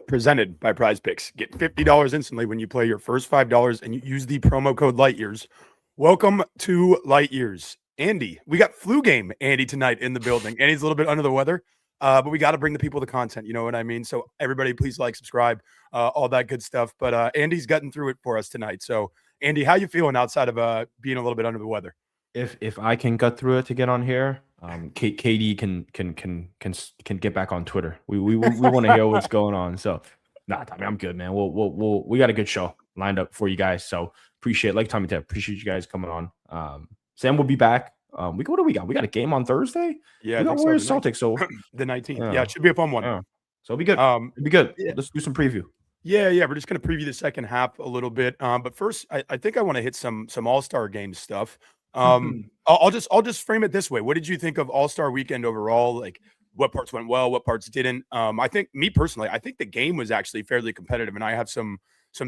presented by Prize Picks. Get $50 instantly when you play your first $5 and you use the promo code LightYears. Welcome to LightYears. Andy, we got flu game Andy tonight in the building. Andy's a little bit under the weather, but we got to bring the people the content. You know what I mean? So everybody, please like, subscribe, all that good stuff. But Andy's gotten through it for us tonight. So Andy, how you feeling outside of being a little bit under the weather? If I can get through it to get on here, KD can get back on Twitter. We want to hear what's going on. So, I mean, I'm good, man. We got a good show lined up for you guys. So appreciate, like Tommy said, appreciate you guys coming on. Sam will be back. What do we got? We got a game on Thursday. Yeah, we got Warriors Celtics. So the 19th. Yeah, it should be a fun one. Yeah. So it'll be good. It'll be good. Yeah. Let's do some preview. Yeah, we're just gonna preview the second half a little bit. But first, I think I want to hit some All-Star game stuff. I'll just frame it this way. What did you think of All-Star weekend overall? Like, what parts went well, what parts didn't? I think, me personally, I think the game was actually fairly competitive, and I have some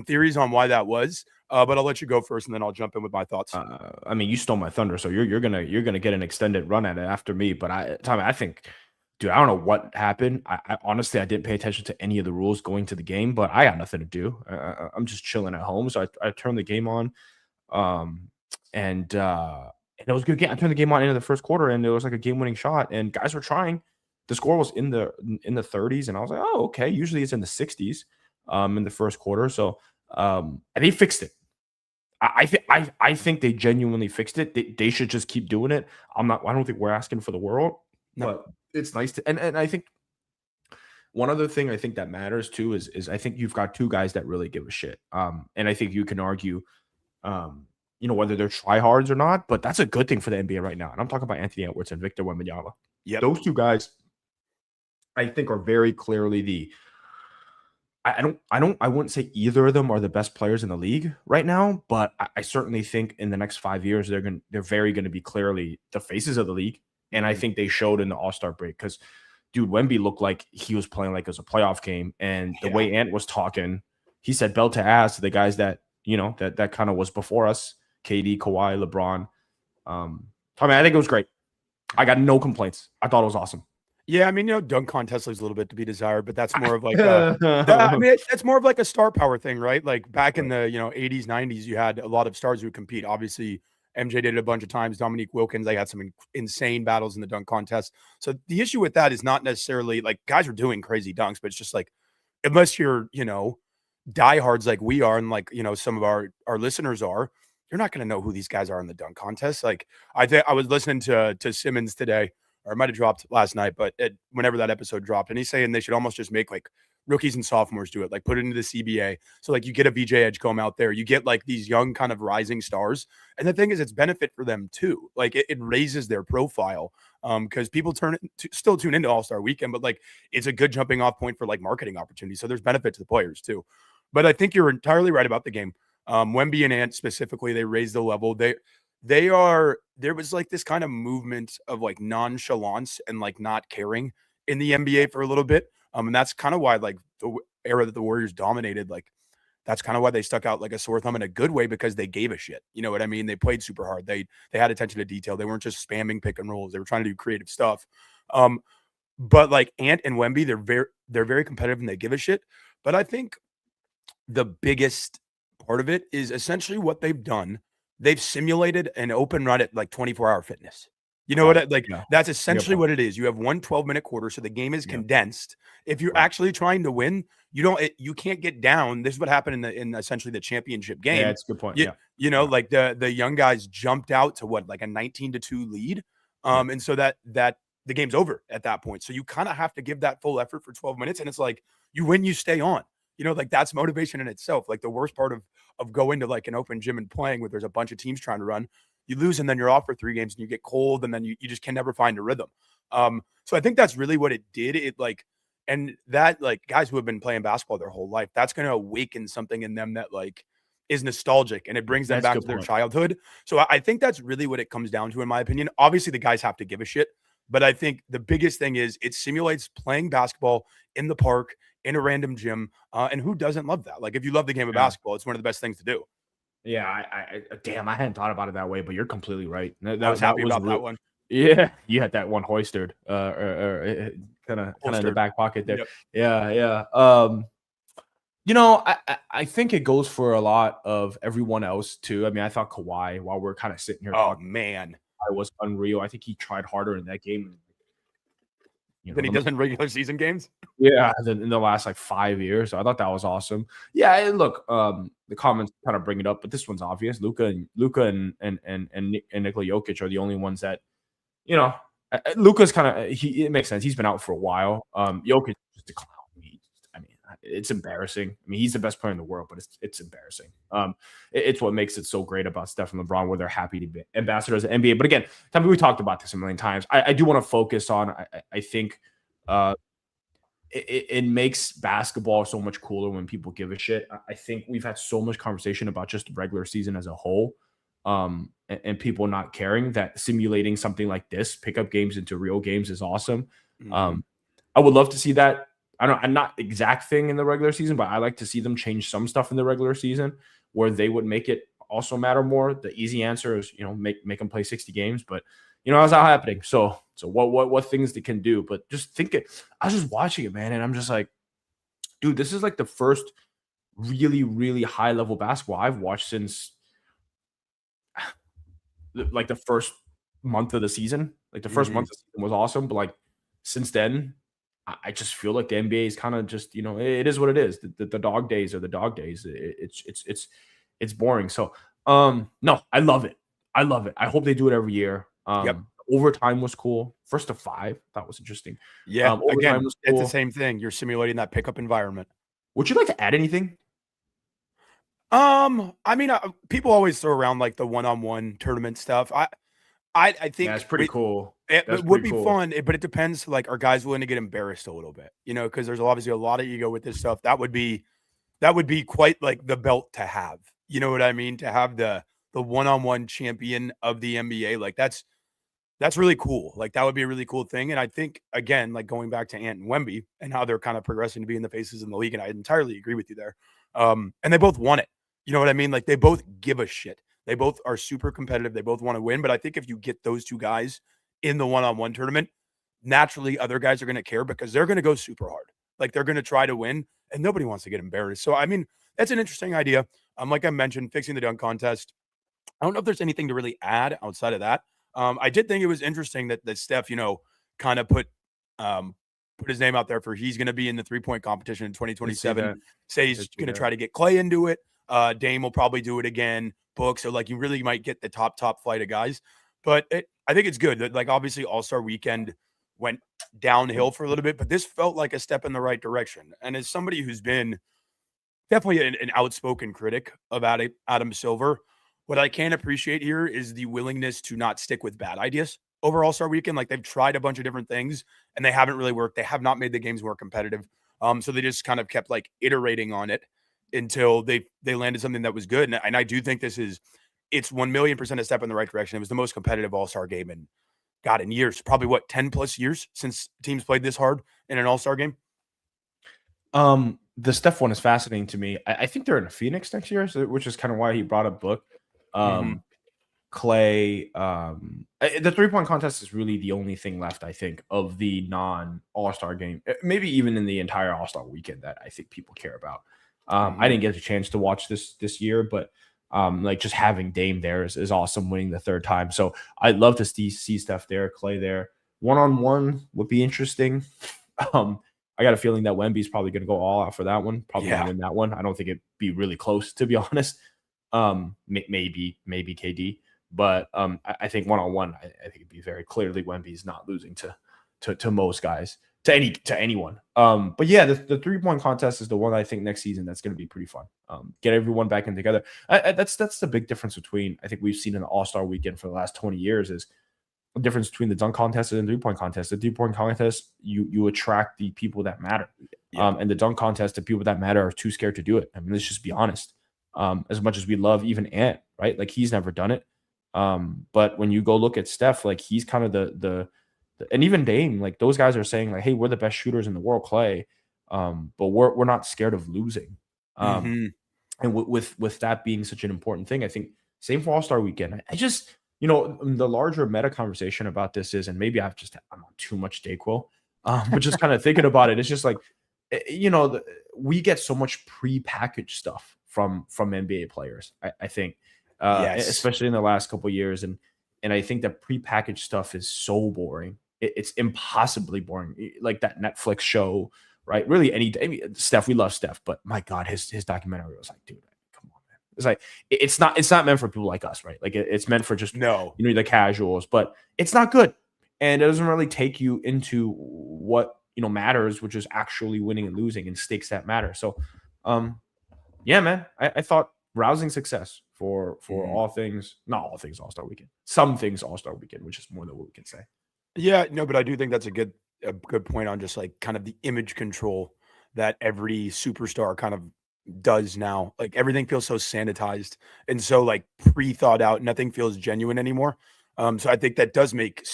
theories on why that was. But I'll let you go first, and then I'll jump in with my thoughts. I mean, you stole my thunder, so you're gonna get an extended run at it after me. But Tommy, I think, dude, I don't know what happened. I honestly, I didn't pay attention to any of the rules going to the game, but I got nothing to do. I'm just chilling at home, so I turned the game on. And it was a good game. I turned the game on into the first quarter, and it was like a game-winning shot, and guys were trying. The score was in the 30s, and I was like, oh, okay. Usually it's in the 60s in the first quarter. So and they fixed it. I think they genuinely fixed it. They should just keep doing it. I don't think we're asking for the world, but it's nice to, and I think one other thing I think that matters too is I think you've got two guys that really give a shit. And I think you can argue whether they're tryhards or not, but that's a good thing for the NBA right now. And I'm talking about Anthony Edwards and Victor Wembanyama. Yeah, those two guys, I think, are very clearly I wouldn't say either of them are the best players in the league right now, but I certainly think in the next 5 years they're very going to be clearly the faces of the league. And I think they showed in the All-Star break because, dude, Wemby looked like he was playing like it was a playoff game. And the way Ant was talking, he said belt to ass to the guys that that kind of was before us. KD, Kawhi, LeBron. Tommy, I think it was great. I got no complaints. I thought it was awesome. Yeah, I mean, dunk contest leaves a little bit to be desired, but that's more of like it's more of like a star power thing, right? Like back in the 80s, 90s, you had a lot of stars who would compete. Obviously, MJ did it a bunch of times. Dominique Wilkins, they had some insane battles in the dunk contest. So the issue with that is not necessarily like guys are doing crazy dunks, but it's just like unless you're diehards like we are, and like some of our listeners are, you're not going to know who these guys are in the dunk contest. Like I was listening to Simmons today, or it might have dropped last night, but whenever that episode dropped, and he's saying they should almost just make like rookies and sophomores do it, like put it into the CBA. So like you get a VJ Edgecombe out there, you get like these young kind of rising stars. And the thing is, it's benefit for them too. Like it raises their profile because people still tune into All-Star Weekend, but like it's a good jumping off point for like marketing opportunities. So there's benefit to the players too. But I think you're entirely right about the game. Wemby and Ant specifically, they raised the level. There was like this kind of movement of like nonchalance and like not caring in the NBA for a little bit. And that's kind of why like the era that the Warriors dominated, like that's kind of why they stuck out like a sore thumb in a good way, because they gave a shit. You know what I mean? They played super hard. They had attention to detail. They weren't just spamming pick and rolls. They were trying to do creative stuff. But like Ant and Wemby, they're very competitive and they give a shit. But I think the biggest part of it is essentially what they've done. They've simulated an open run at like 24-hour fitness. You know what? That's essentially what it is. You have one 12-minute quarter, so the game is condensed. If you're actually trying to win, you can't get down. This is what happened in essentially the championship game. Yeah, that's a good point. Like the young guys jumped out to like a 19-2 lead, and so that the game's over at that point. So you kind of have to give that full effort for 12 minutes, and it's like you win, you stay on. Like that's motivation in itself. Like the worst part of going to like an open gym and playing where there's a bunch of teams trying to run, you lose and then you're off for 3 games and you get cold and then you just can never find a rhythm. So I think that's really what it did. And that like guys who have been playing basketball their whole life, that's going to awaken something in them that like is nostalgic and it brings them back to their childhood. So I think that's really what it comes down to, in my opinion. Obviously the guys have to give a shit, but I think the biggest thing is it simulates playing basketball in the park, in a random gym. And who doesn't love that? Like if you love the game of basketball, it's one of the best things to do. Yeah, I hadn't thought about it that way, but you're completely right. I was happy about that one. Yeah, you had that one hoisted, or kind of in the back pocket there. Yep. Yeah. I think it goes for a lot of everyone else too. I mean, I thought Kawhi, while we're kind of sitting here talking, man, I was unreal. I think he tried harder in that game. Than he does in regular season games. Yeah, in the last like 5 years. So I thought that was awesome. Yeah, and look, the comments kind of bring it up, but this one's obvious. Luka and Nikola Jokic are the only ones that, Luka's kind of it makes sense. He's been out for a while. Jokic is just a clown. I mean, it's embarrassing. I mean, he's the best player in the world, but it's embarrassing. It's what makes it so great about Steph and LeBron, where they're happy to be ambassadors of the NBA. But again, we talked about this a million times. I do want to focus on. I think it makes basketball so much cooler when people give a shit. I think we've had so much conversation about just the regular season as a whole, and people not caring, that simulating something like this, pickup games into real games, is awesome. Mm-hmm. I would love to see that. I'm not exact thing in the regular season, but I like to see them change some stuff in the regular season where they would make it also matter more. The easy answer is, make them play 60 games, but that's not happening. So what things they can do, but just think it. I was just watching it, man, and I'm just like, dude, this is like the first really, really high level basketball I've watched since like the first month of the season. Like the first month of the season was awesome, but like since then, I just feel like the NBA is kind of just, it is what it is. The dog days are the dog days. It's boring. So no, I love it. I hope they do it every year. Overtime was cool. 1st to 5, that was interesting. Yeah, again, was cool. It's the same thing. You're simulating that pickup environment. Would you like to add anything? I mean, people always throw around like the one-on-one tournament stuff. I think that's pretty cool. It would be fun, but it depends. Like, are guys willing to get embarrassed a little bit? Because there's obviously a lot of ego with this stuff. That would be quite like the belt to have. You know what I mean? To have the one-on-one champion of the NBA, like that's really cool. Like that would be a really cool thing. And I think, again, like going back to Ant and Wemby and how they're kind of progressing to being the faces in the league, and I entirely agree with you there. And they both want it. You know what I mean? Like they both give a shit. They both are super competitive. They both want to win. But I think if you get those two guys in the one-on-one tournament, naturally other guys are going to care because they're going to go super hard. Like they're going to try to win, and nobody wants to get embarrassed. So, I mean, that's an interesting idea. Like I mentioned, fixing the dunk contest. I don't know if there's anything to really add outside of that. I did think it was interesting that Steph, kind of put his name out there for he's going to be in the 3-point competition in 2027. Say he's going to try to get Clay into it. Dame will probably do it again. Book. So like you really might get the top flight of guys. But I think it's good that, like, obviously All-Star Weekend went downhill for a little bit, but this felt like a step in the right direction. And as somebody who's been definitely an outspoken critic of Adam Silver, what I can appreciate here is the willingness to not stick with bad ideas over All-Star Weekend. Like they've tried a bunch of different things and they haven't really worked. They have not made the games more competitive. So they just kind of kept like iterating on it until they landed something that was good. And I do think it's 1,000,000% a step in the right direction. It was the most competitive All-Star game in years, probably 10 plus years since teams played this hard in an All-Star game. The Steph one is fascinating to me. I think they're in Phoenix next year, which is kind of why he brought up Book. Clay, the 3-point contest is really the only thing left, I think, of the non-All-Star game, maybe even in the entire All-Star Weekend, that I think people care about. I didn't get a chance to watch this year, but like just having Dame there is awesome, winning the 3rd time. So I'd love to see Steph there, Clay there. One-on-one would be interesting. I got a feeling that Wemby's probably going to go all out for that one. Probably going to win that one. I don't think it'd be really close, to be honest. Maybe KD, but I think one-on-one, I think it'd be very clearly Wemby's not losing to most guys, to anyone. But yeah, the 3-point contest is the one I think next season that's going to be pretty fun. Get everyone back in together. That's the big difference between, I think we've seen in the All-Star Weekend for the last 20 years is the difference between the dunk contest and the 3-point contest. The 3-point contest, you attract the people that matter. And the dunk contest, the people that matter are too scared to do it. I mean, let's just be honest. As much as we love even Ant, right? Like he's never done it. But when you go look at Steph, like he's kind of the and even Dame, like those guys are saying like, hey, we're the best shooters in the world, Clay. But we're not scared of losing. And with that being such an important thing, I think same for All-Star Weekend. I just, the larger meta conversation about this is, and maybe I'm on too much Dayquil, but just kind of thinking about it, it's just like, we get so much pre-packaged stuff from NBA players. I think, Yes. especially in the last couple of years, and I think that pre-packaged stuff is so boring. It's impossibly boring, like that Netflix show, right? Really, I mean, Steph, we love Steph, but my God, his documentary was like, dude, come on, man. It's like it's not meant for people like us, right? Like it's meant for just the casuals, but it's not good, and it doesn't really take you into what matters, which is actually winning and losing and stakes that matter. So, yeah, man, I thought rousing success for all things, not all things All-Star Weekend, some things All-Star Weekend, which is more than what we can say. Yeah, no, but I do think that's a good point on just like kind of the image control that every superstar kind of does now. Like everything feels so sanitized and so like pre-thought out. Nothing feels genuine anymore. So I think that does make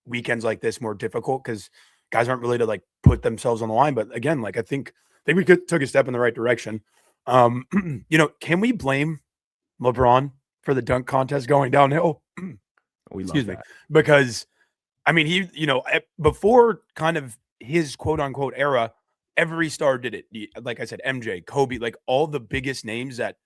weekends like this more difficult because guys aren't really to like put themselves on the line. But again, like I think we took a step in the right direction. Can we blame LeBron for the dunk contest going downhill? Excuse me, because I mean, he, before kind of his quote unquote era, every star did it. Like I said, MJ, Kobe, like all the biggest names that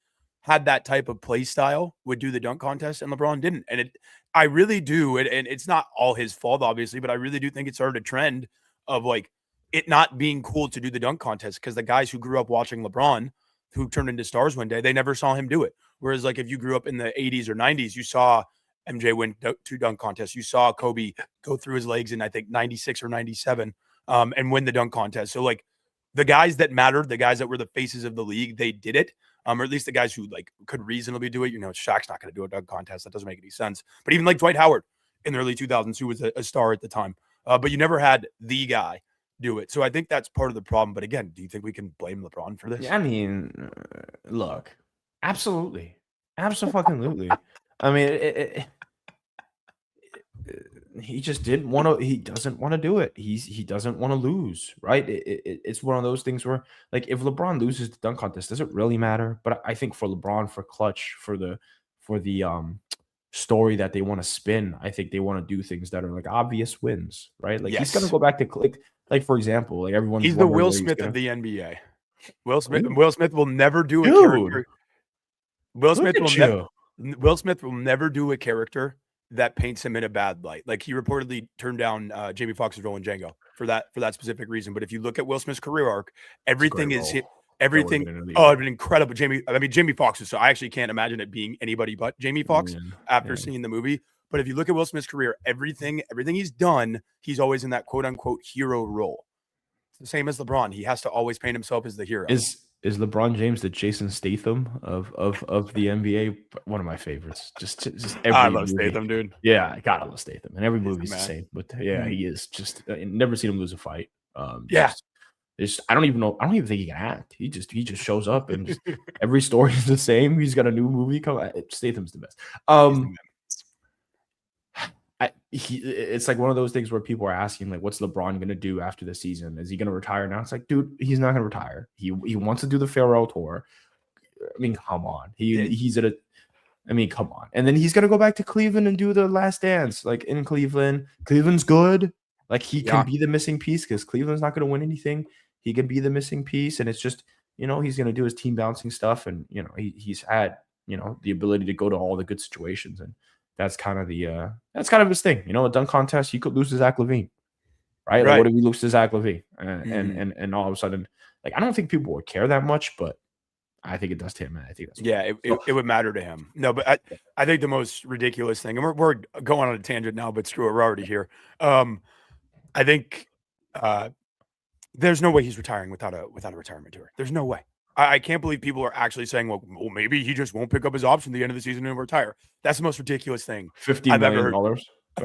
had that type of play style would do the dunk contest, and LeBron didn't. And I really do. And it's not all his fault, obviously, but I really do think it started a trend of like it not being cool to do the dunk contest because the guys who grew up watching LeBron, who turned into stars one day, they never saw him do it. Whereas like if you grew up in the 80s or 90s, you saw MJ win 2 dunk contests. You saw Kobe go through his legs in, I think, 96 or 97 and win the dunk contest. So, like, the guys that mattered, the guys that were the faces of the league, they did it. Or at least the guys who, like, could reasonably do it. Shaq's not going to do a dunk contest. That doesn't make any sense. But even, like, Dwight Howard in the early 2000s, who was a star at the time. But you never had the guy do it. So I think that's part of the problem. But, again, do you think we can blame LeBron for this? Yeah, I mean, look, absolutely. Absolutely. I mean, he just didn't want to. He doesn't want to do it. He doesn't want to lose, right? It's one of those things where, like, if LeBron loses the dunk contest, does it really matter? But I think for LeBron, for Clutch, for the story that they want to spin, I think they want to do things that are like obvious wins, right? Like he's gonna go back to like for example, like everyone's he's the Will Smith of the NBA. Will Smith will never do a character. Will Smith will never do a character that paints him in a bad light. Like he reportedly turned down Jamie Foxx's role in Django for that specific reason. But if you look at Will Smith's career arc, everything is hit. Everything. It'd been incredible. Jamie Foxx. So I actually can't imagine it being anybody but Jamie Foxx after seeing the movie. But if you look at Will Smith's career, everything he's done, he's always in that quote unquote hero role. It's the same as LeBron. He has to always paint himself as the hero. Is LeBron James the Jason Statham of the NBA? One of my favorites. Just every I love Statham, dude. Yeah, I gotta love Statham, and every movie's the same. But yeah, he is just never seen him lose a fight. I don't even think he can act. He just shows up and just every story is the same. He's got a new movie coming. Statham's the best. It's like one of those things where people are asking, like, what's LeBron going to do after the season? Is he going to retire now? It's like, dude, he's not going to retire. He wants to do the farewell tour. I mean, come on. Come on. And then he's going to go back to Cleveland and do the last dance, like in Cleveland. Cleveland's good. Like he can be the missing piece because Cleveland's not going to win anything. He can be the missing piece. And it's just, he's going to do his team bouncing stuff. And, he's had, the ability to go to all the good situations. And that's kind of his thing. A dunk contest, he could lose to Zach LaVine, right? Like, what if we lose to Zach LaVine? And all of a sudden, like, I don't think people would care that much, but I think it does to him. And I think that's it would matter to him. No, but I think the most ridiculous thing, and we're going on a tangent now, but screw it, we're already here. I think there's no way he's retiring without a retirement tour. There's no way. I can't believe people are actually saying, well, maybe he just won't pick up his option at the end of the season and retire. That's the most ridiculous thing $50 million.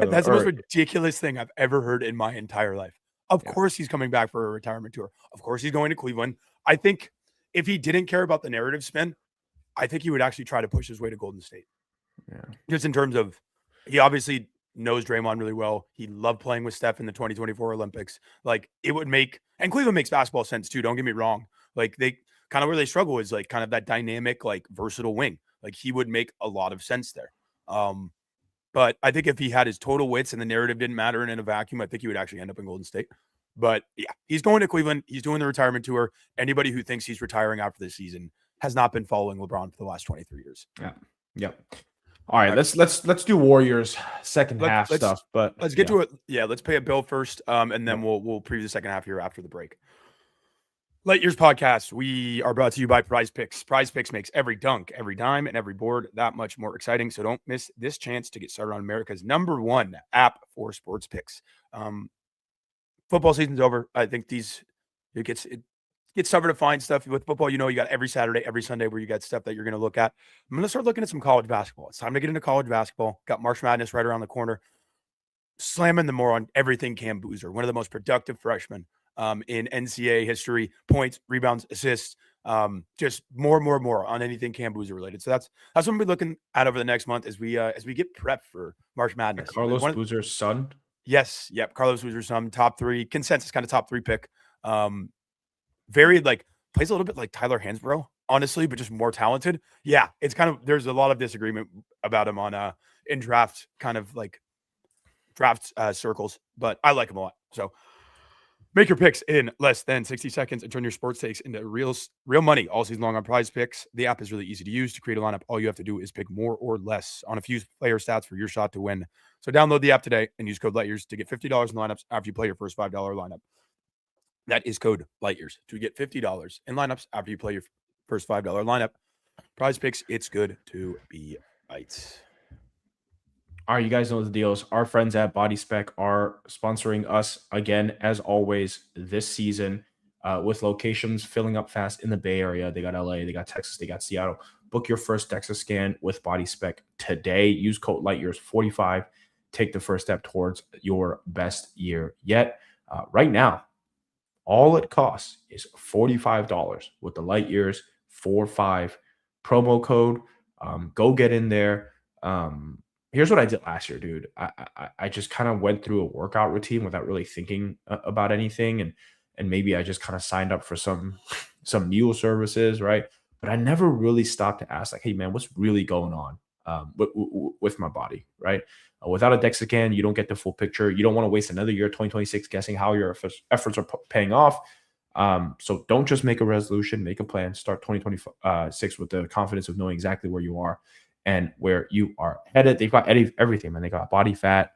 That's the most ridiculous thing I've ever heard in my entire life. Of course he's coming back for a retirement tour. Of course he's going to Cleveland. I think if he didn't care about the narrative spin, I think he would actually try to push his way to Golden State. Yeah. Just in terms of, he obviously knows Draymond really well. He loved playing with Steph in the 2024 Olympics. Like it would make, and Cleveland makes basketball sense too. Don't get me wrong. Like they kind of where they struggle is like kind of that dynamic, like versatile wing. Like he would make a lot of sense there. But I think if he had his total wits and the narrative didn't matter and in a vacuum, I think he would actually end up in Golden State. But yeah, he's going to Cleveland. He's doing the retirement tour. Anybody who thinks he's retiring after this season has not been following LeBron for the last 23 years. Yeah. Yep. All right, let's do Warriors second half let's, stuff, but let's get to it. Yeah, let's pay a bill first, and then we'll preview the second half here after the break. Light Years Podcast. We are brought to you by Prize Picks. Prize Picks makes every dunk, every dime, and every board that much more exciting. So don't miss this chance to get started on America's #1 app for sports picks. Football season's over. I think it gets tougher to find stuff with football. You got every Saturday, every Sunday where you got stuff that you're going to look at. I'm going to start looking at some college basketball. It's time to get into college basketball. Got March Madness right around the corner. Slamming them more on everything Cam Boozer, one of the most productive freshmen in NCAA history, points, rebounds, assists, just more on anything Cam Boozer related. So that's what we'll be looking at over the next month as we get prepped for March Madness. Carlos Boozer's son. Yes, yep, Carlos Boozer's son, top 3 consensus kind of top 3 pick. Very plays a little bit like Tyler Hansbrough, honestly, but just more talented. Yeah, it's kind of there's a lot of disagreement about him on in draft kind of draft circles, but I like him a lot. So make your picks in less than 60 seconds and turn your sports takes into real money all season long on Prize Picks. The app is really easy to use. To create a lineup, all you have to do is pick more or less on a few player stats for your shot to win. So download the app today and use code LIGHTYEARS to get $50 in lineups after you play your first $5 lineup. That is code LIGHTYEARS to get $50 in lineups after you play your first $5 lineup. Prize Picks, it's good to be right. All right, you guys know the deals. Our friends at BodySpec are sponsoring us again, as always, this season with locations filling up fast in the Bay Area. They got LA, they got Texas, they got Seattle. Book your first DEXA scan with BodySpec today. Use code LIGHTYEARS45. Take the first step towards your best year yet. Right now, all it costs is $45 with the LIGHTYEARS45 promo code. Go get in there. Here's what I did last year, dude. I just kind of went through a workout routine without really thinking about anything, and maybe I just kind of signed up for some meal services, right? But I never really stopped to ask, like, hey man, what's really going on with my body, right? Without a DEXA scan, you don't get the full picture. You don't want to waste another year, 2026, guessing how your efforts are paying off. So don't just make a resolution, make a plan. Start 2026 with the confidence of knowing exactly where you are and where you are headed. They've got everything, man. They got body fat.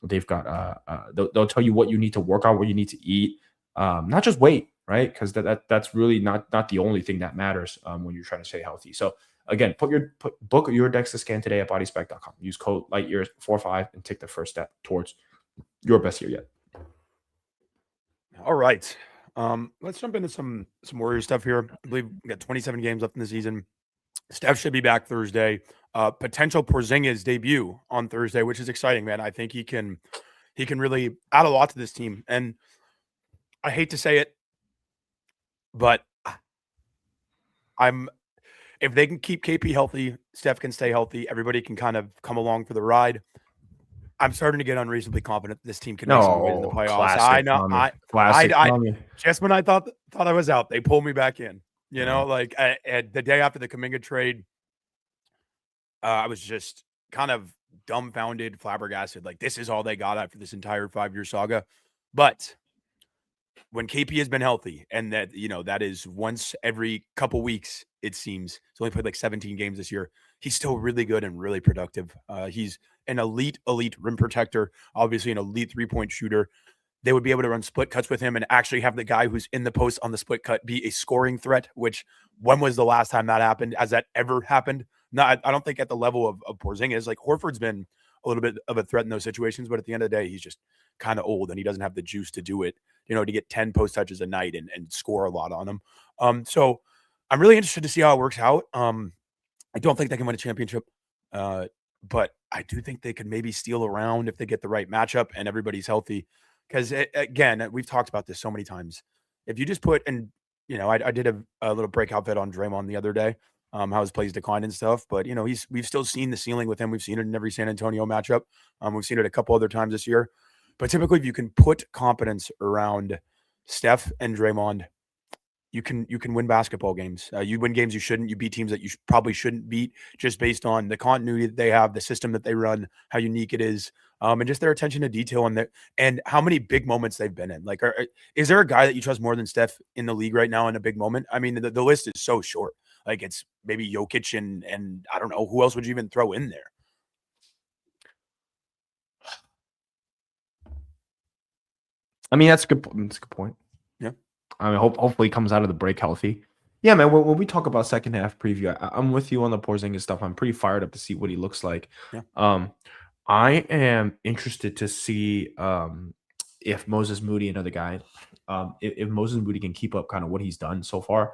They've got they'll tell you what you need to work on, what you need to eat, not just weight, right? Because that's really not the only thing that matters when you're trying to stay healthy. So again, book your DEXA scan today at BodySpec.com. Use code LIGHTYEARS45 and take the first step towards your best year yet. All right. Let's jump into some Warriors stuff here. I believe we got 27 games left in the season. Steph should be back Thursday. Potential Porziņģis debut on Thursday, which is exciting, man. I think he can really add a lot to this team. And I hate to say it, but if they can keep KP healthy, Steph can stay healthy, everybody can kind of come along for the ride. I'm starting to get unreasonably confident this team can make some noise in the playoffs. I know. I just when I thought I was out, they pulled me back in. You know, like the day after the Kuminga trade, I was just kind of dumbfounded, flabbergasted. Like, this is all they got after this entire 5-year saga. But when KP has been healthy, and that, you know, that is once every couple weeks, it seems. He's only played like 17 games this year. He's still really good and really productive. He's an elite rim protector, obviously an elite three-point shooter. They would be able to run split cuts with him and actually have the guy who's in the post on the split cut be a scoring threat, which when was the last time that happened? Has that ever happened? No, I don't think at the level of Porziņģis. Like, Horford's been a little bit of a threat in those situations, but at the end of the day, he's just kind of old and he doesn't have the juice to do it, you know, to get 10 post touches a night and score a lot on them. So I'm really interested to see how it works out. I don't think they can win a championship, but I do think they could maybe steal around if they get the right matchup and everybody's healthy. Because, again, we've talked about this so many times. If you just put – and, you know, I did a little breakout vid on Draymond the other day, how his plays declined and stuff. But, you know, we've still seen the ceiling with him. We've seen it in every San Antonio matchup. We've seen it a couple other times this year. But typically, if you can put confidence around Steph and Draymond, you can win basketball games. You win games you shouldn't. You beat teams that you probably shouldn't beat just based on the continuity that they have, the system that they run, how unique it is, and just their attention to detail and how many big moments they've been in. Like, is there a guy that you trust more than Steph in the league right now in a big moment? I mean, the list is so short. Like, it's maybe Jokic and I don't know who else would you even throw in there. I mean, that's a good. That's a good point. Yeah. I mean, hopefully he comes out of the break healthy. Yeah, man. When we talk about second half preview, I'm with you on the Porzingis stuff. I'm pretty fired up to see what he looks like. Yeah. I am interested to see if Moses Moody, another guy, if Moses Moody can keep up kind of what he's done so far.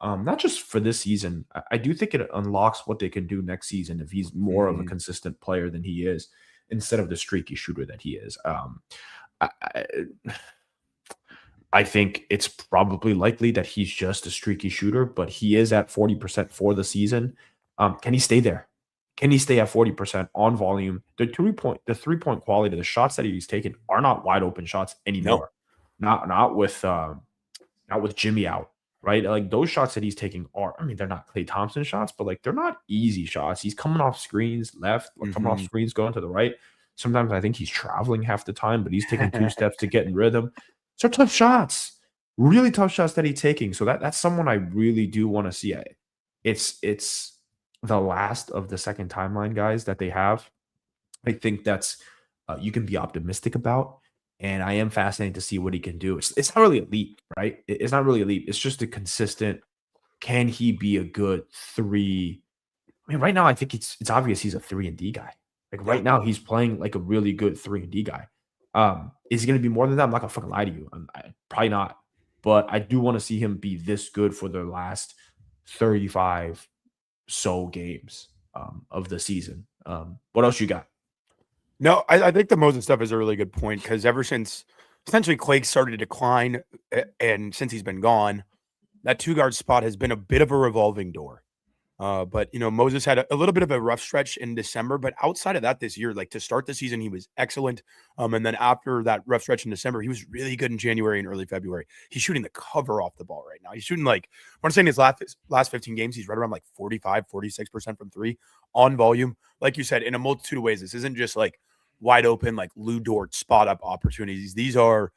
Not just for this season. I do think it unlocks what they can do next season if he's more of a consistent player than he is, instead of the streaky shooter that he is. I think it's probably likely that he's just a streaky shooter, but he is at 40% for the season. Can he stay there? Can he stay at 40% on volume? The 3-point quality, the shots that he's taken are not wide open shots anymore. No. Not with Jimmy out, right? Like, those shots that he's taking are, I mean, they're not Klay Thompson shots, but like, they're not easy shots. He's coming off screens left, or coming off screens going to the right. Sometimes I think he's traveling half the time, but he's taking 2 steps to get in rhythm. So tough shots, really tough shots that he's taking. So that's someone I really do want to see. It's the last of the second timeline guys that they have. I think that's you can be optimistic about, and I am fascinated to see what he can do. It's not really elite, right? It's not really elite. It's just a consistent. Can he be a good 3? I mean, right now I think it's obvious he's a 3-and-D guy. Like, right now he's playing like a really good 3-and-D guy. Is he going to be more than that? I'm not going to fucking lie to you. Probably not. But I do want to see him be this good for the last 35 so games of the season. What else you got? No, I think the Moses stuff is a really good point, because ever since essentially Klay started to decline, and since he's been gone, that 2-guard spot has been a bit of a revolving door. But Moses had a little bit of a rough stretch in December, but outside of that this year, like, to start the season, he was excellent. And then after that rough stretch in December, he was really good in January and early February. He's shooting the cover off the ball right now. He's shooting, like, I want to say in his last 15 games, he's right around like 45, 46% from 3 on volume. Like you said, in a multitude of ways, this isn't just like wide open, like Lou Dort spot up opportunities. These are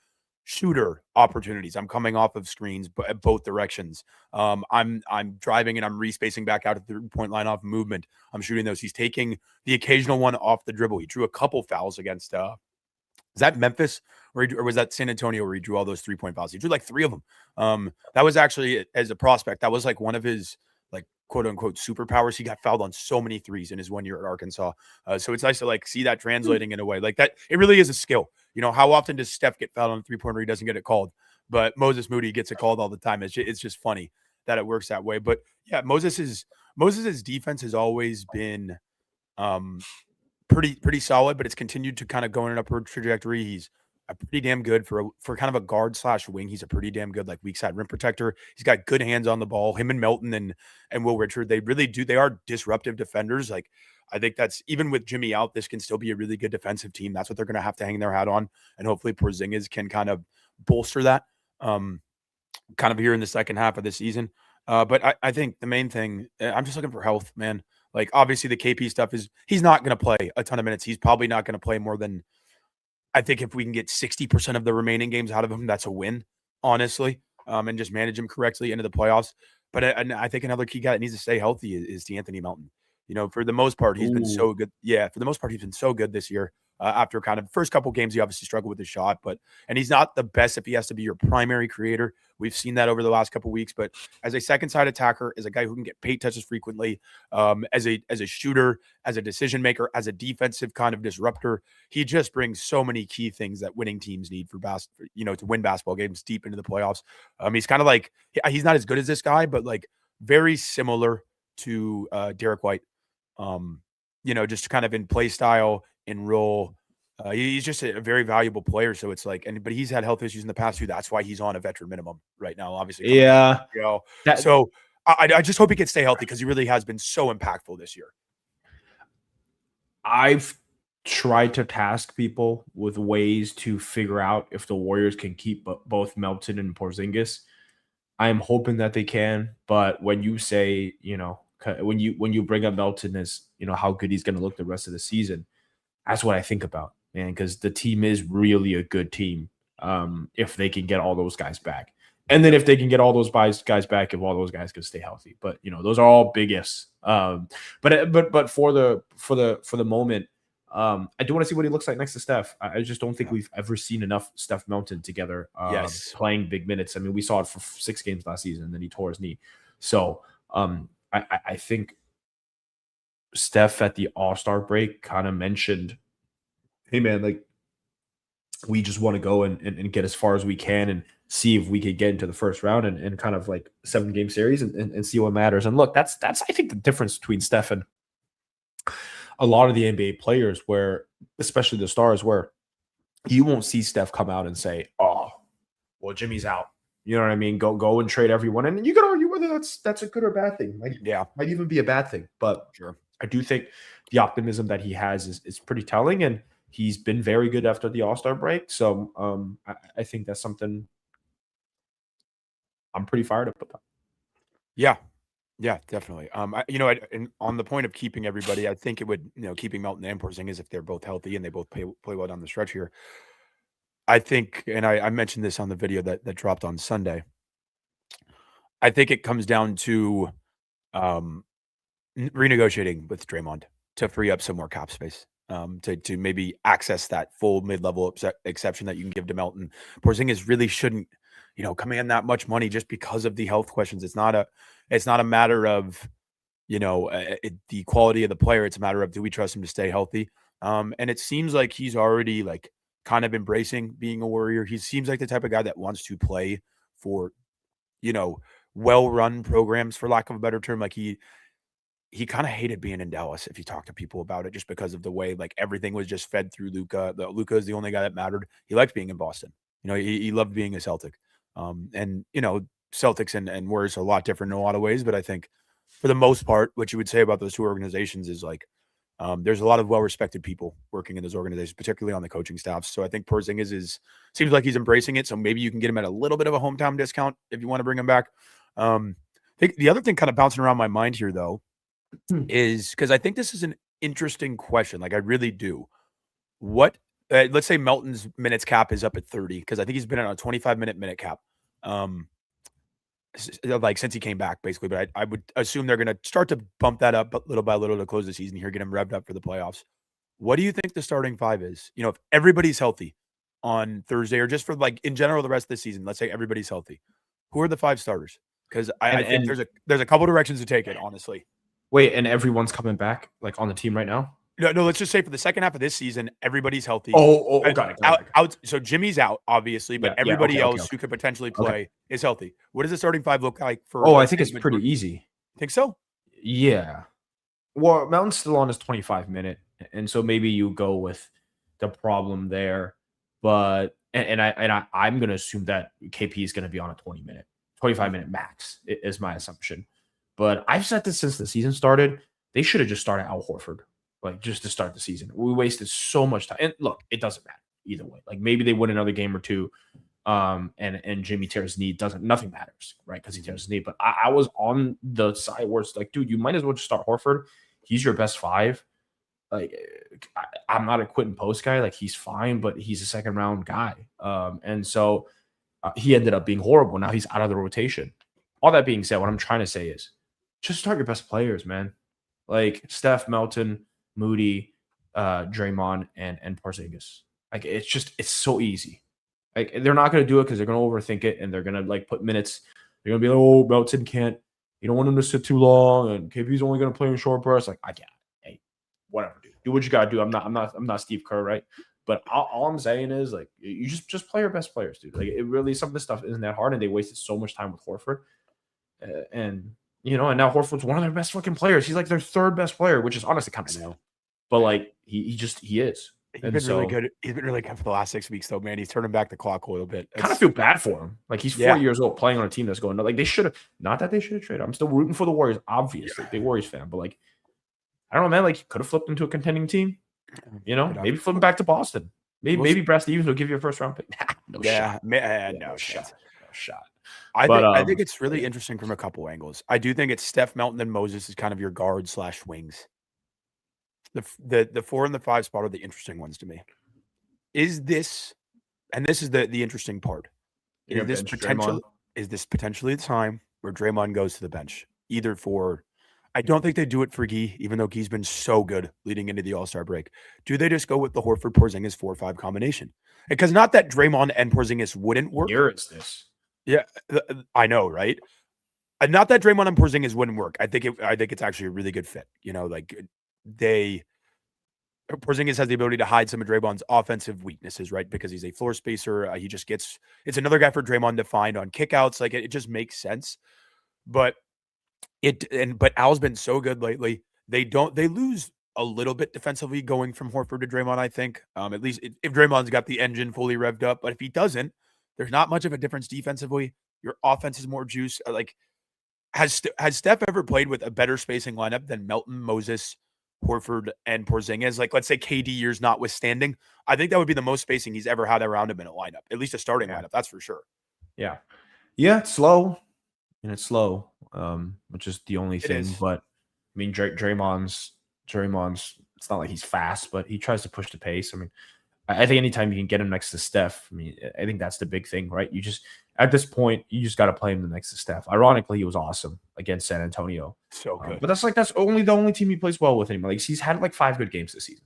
shooter opportunities. I'm coming off of screens at both directions. I'm driving and I'm respacing back out at the 3-point line off movement. I'm shooting those. He's taking the occasional one off the dribble. He drew a couple fouls against is that Memphis or was that San Antonio where he drew all those 3-point fouls? He drew like 3 of them. That was actually, as a prospect, that was like one of his, like, quote unquote superpowers. He got fouled on so many threes in his 1 year at Arkansas. So it's nice to like see that translating in a way like that. It really is a skill. How often does Steph get fouled on a 3-pointer? He doesn't get it called, but Moses Moody gets it called all the time. It's just funny that it works that way. But yeah, Moses's defense has always been pretty solid, but it's continued to kind of go in an upward trajectory. He's a pretty damn good for kind of a guard / wing. He's a pretty damn good like weak side rim protector. He's got good hands on the ball. Him and Melton and Will Richard, they really do. They are disruptive defenders. Like, I think that's, even with Jimmy out, this can still be a really good defensive team. That's what they're going to have to hang their hat on, and hopefully Porzingis can kind of bolster that kind of here in the second half of the season. But I think the main thing, I'm just looking for health, man. Like, obviously the KP stuff is, he's not going to play a ton of minutes. He's probably not going to play more than, I think if we can get 60% of the remaining games out of him, that's a win, honestly, and just manage him correctly into the playoffs. But I think another key guy that needs to stay healthy is Anthony Melton. For the most part, he's been so good. Yeah, for the most part, he's been so good this year. After kind of first couple games, he obviously struggled with his shot, and he's not the best if he has to be your primary creator. We've seen that over the last couple weeks, but as a second side attacker, as a guy who can get paint touches frequently, as a shooter, as a decision maker, as a defensive kind of disruptor, he just brings so many key things that winning teams need for to win basketball games deep into the playoffs. He's kind of like, he's not as good as this guy, but like very similar to Derek White. Just kind of in play style, in role. He's just a very valuable player. So it's like, but he's had health issues in the past too. That's why he's on a veteran minimum right now, obviously. Yeah. So I just hope he can stay healthy, because he really has been so impactful this year. I've tried to task people with ways to figure out if the Warriors can keep both Melton and Porzingis. I am hoping that they can. But when you say, when you bring up Melton as, how good he's going to look the rest of the season, that's what I think about, man, because the team is really a good team if they can get all those guys back. And then if they can get all those guys back, if all those guys can stay healthy. But those are all big ifs. But for the moment, I do want to see what he looks like next to Steph. I just don't think we've ever seen enough Steph Melton together playing big minutes. I mean, we saw it for 6 games last season, and then he tore his knee. So I think Steph at the All-Star break kind of mentioned, hey, man, like, we just want to go and get as far as we can and see if we could get into the first round and kind of like 7-game series and see what matters. And look, that's I think the difference between Steph and a lot of the NBA players, where especially the stars, where you won't see Steph come out and say, "Oh, well, Jimmy's out." You know what I mean? Go and trade everyone, and you could argue whether that's a good or bad thing. Might even be a bad thing. But Sure, I do think the optimism that he has is pretty telling, and he's been very good after the All-Star break. So I think that's something I'm pretty fired up about. Yeah, definitely. And on the point of keeping everybody, I think it would, keeping Melton and Porzingis if they're both healthy and they both play well down the stretch here. I think, and I mentioned this on the video that dropped on Sunday. I think it comes down to renegotiating with Draymond to free up some more cap space. To maybe access that full mid-level exception that you can give to Melton. Porzingis really shouldn't, command that much money just because of the health questions. It's not a matter of, the quality of the player. It's a matter of, do we trust him to stay healthy? And it seems like he's already like kind of embracing being a Warrior. He seems like the type of guy that wants to play for, well-run programs, for lack of a better term. Like he kind of hated being in Dallas, if you talk to people about it, just because of the way like everything was just fed through Luka. Luka is the only guy that mattered. He liked being in Boston. He loved being a Celtic. And Celtics and Warriors are a lot different in a lot of ways, but I think for the most part, what you would say about those two organizations is like there's a lot of well-respected people working in those organizations, particularly on the coaching staffs. So I think Porzingis seems like he's embracing it. So maybe you can get him at a little bit of a hometown discount if you want to bring him back. I think the other thing kind of bouncing around my mind here, though, is because I think this is an interesting question. Like, I really do. What, let's say Melton's minutes cap is up at 30, because I think he's been on a 25-minute cap. Like since he came back, basically. But I would assume they're going to start to bump that up little by little to close the season here, get him revved up for the playoffs. What do you think the starting 5 is? If everybody's healthy on Thursday, or just for like in general the rest of the season, let's say everybody's healthy. Who are the 5 starters? Because I think there's a couple directions to take it, honestly. Wait, and everyone's coming back like on the team right now? No, let's just say for the second half of this season, everybody's healthy. Got it. Out. So Jimmy's out, obviously, but everybody else who could potentially play is healthy. What does the starting 5 look like for? I think it's pretty easy. Think so? Yeah. Well, Mountain's still on his 25-minute, and so maybe you go with the problem there. But I'm going to assume that KP is going to be on a 25-minute max is my assumption. But I've said this since the season started. They should have just started Al Horford, like just to start the season. We wasted so much time. And look, it doesn't matter either way. Like maybe they win another game or two, and Jimmy tears his knee. Nothing matters, right? Because he tears his knee. But I was on the side where it's like, dude, you might as well just start Horford. He's your best 5. Like I'm not a quit and post guy. Like he's fine, but he's a second round guy. And so he ended up being horrible. Now he's out of the rotation. All that being said, what I'm trying to say is just start your best players, man. Like Steph, Melton, Moody, Draymond, and Porzingis. Like it's so easy. Like they're not going to do it because they're going to overthink it and they're going to like put minutes. They're going to be like, oh, Melton can't. You don't want him to sit too long, and KP's only going to play in short bursts. Like I can't. Hey, whatever, dude. Do what you got to do. I'm not Steve Kerr, right? But all I'm saying is like you just play your best players, dude. Like it really, some of this stuff isn't that hard, and they wasted so much time with Horford, and now Horford's one of their best fucking players. He's like their 3rd best player, which is honestly kind of sad. But like he is. He's been really good. He's been really good for the last 6 weeks, though, man. He's turning back the clock a little bit. I kind of feel bad for him. Like he's 40 years old, playing on a team that's going. Like they should have. Not that they should have traded. I'm still rooting for the Warriors, obviously, big Warriors fan. But like, I don't know, man. Like he could have flipped into a contending team. Maybe flip him back to Boston. Maybe Brad Stevens will give you a 1st round pick. No shot. No shot. shot. I think it's really interesting from a couple angles. I do think it's Steph, Melton, and Moses is kind of your guard / wings. The 4 and the 5 spot are the interesting ones to me. Is this, and this is the interesting part, is this potentially the time where Draymond goes to the bench? Either for, I don't think they do it for Gee, even though Gee's been so good leading into the All-Star break. Do they just go with the Horford Porzingis 4-5 combination? Because not that Draymond and Porzingis wouldn't work. Here is this. Yeah, I know, right? Not that Draymond and Porzingis wouldn't work. I think it's actually a really good fit. Like Porzingis has the ability to hide some of Draymond's offensive weaknesses, right? Because he's a floor spacer. It's another guy for Draymond to find on kickouts. Like it just makes sense. But Al's been so good lately. They lose a little bit defensively going from Horford to Draymond, I think. At least if Draymond's got the engine fully revved up. But if he doesn't, there's not much of a difference defensively. Your offense is more juice. Like, has Steph ever played with a better spacing lineup than Melton, Moses, Horford, and Porzingis? Like, let's say KD years notwithstanding, I think that would be the most spacing he's ever had around him in a lineup, at least a starting lineup. That's for sure. Yeah, it's slow, which is the only thing. But I mean, Draymond's. It's not like he's fast, but he tries to push the pace. I mean, I think anytime you can get him next to Steph, I mean, I think that's the big thing, right? You just, at this point, you just got to play him next to Steph. Ironically, he was awesome against San Antonio. So good. But that's only the only team he plays well with anymore. Like, he's had like 5 good games this season.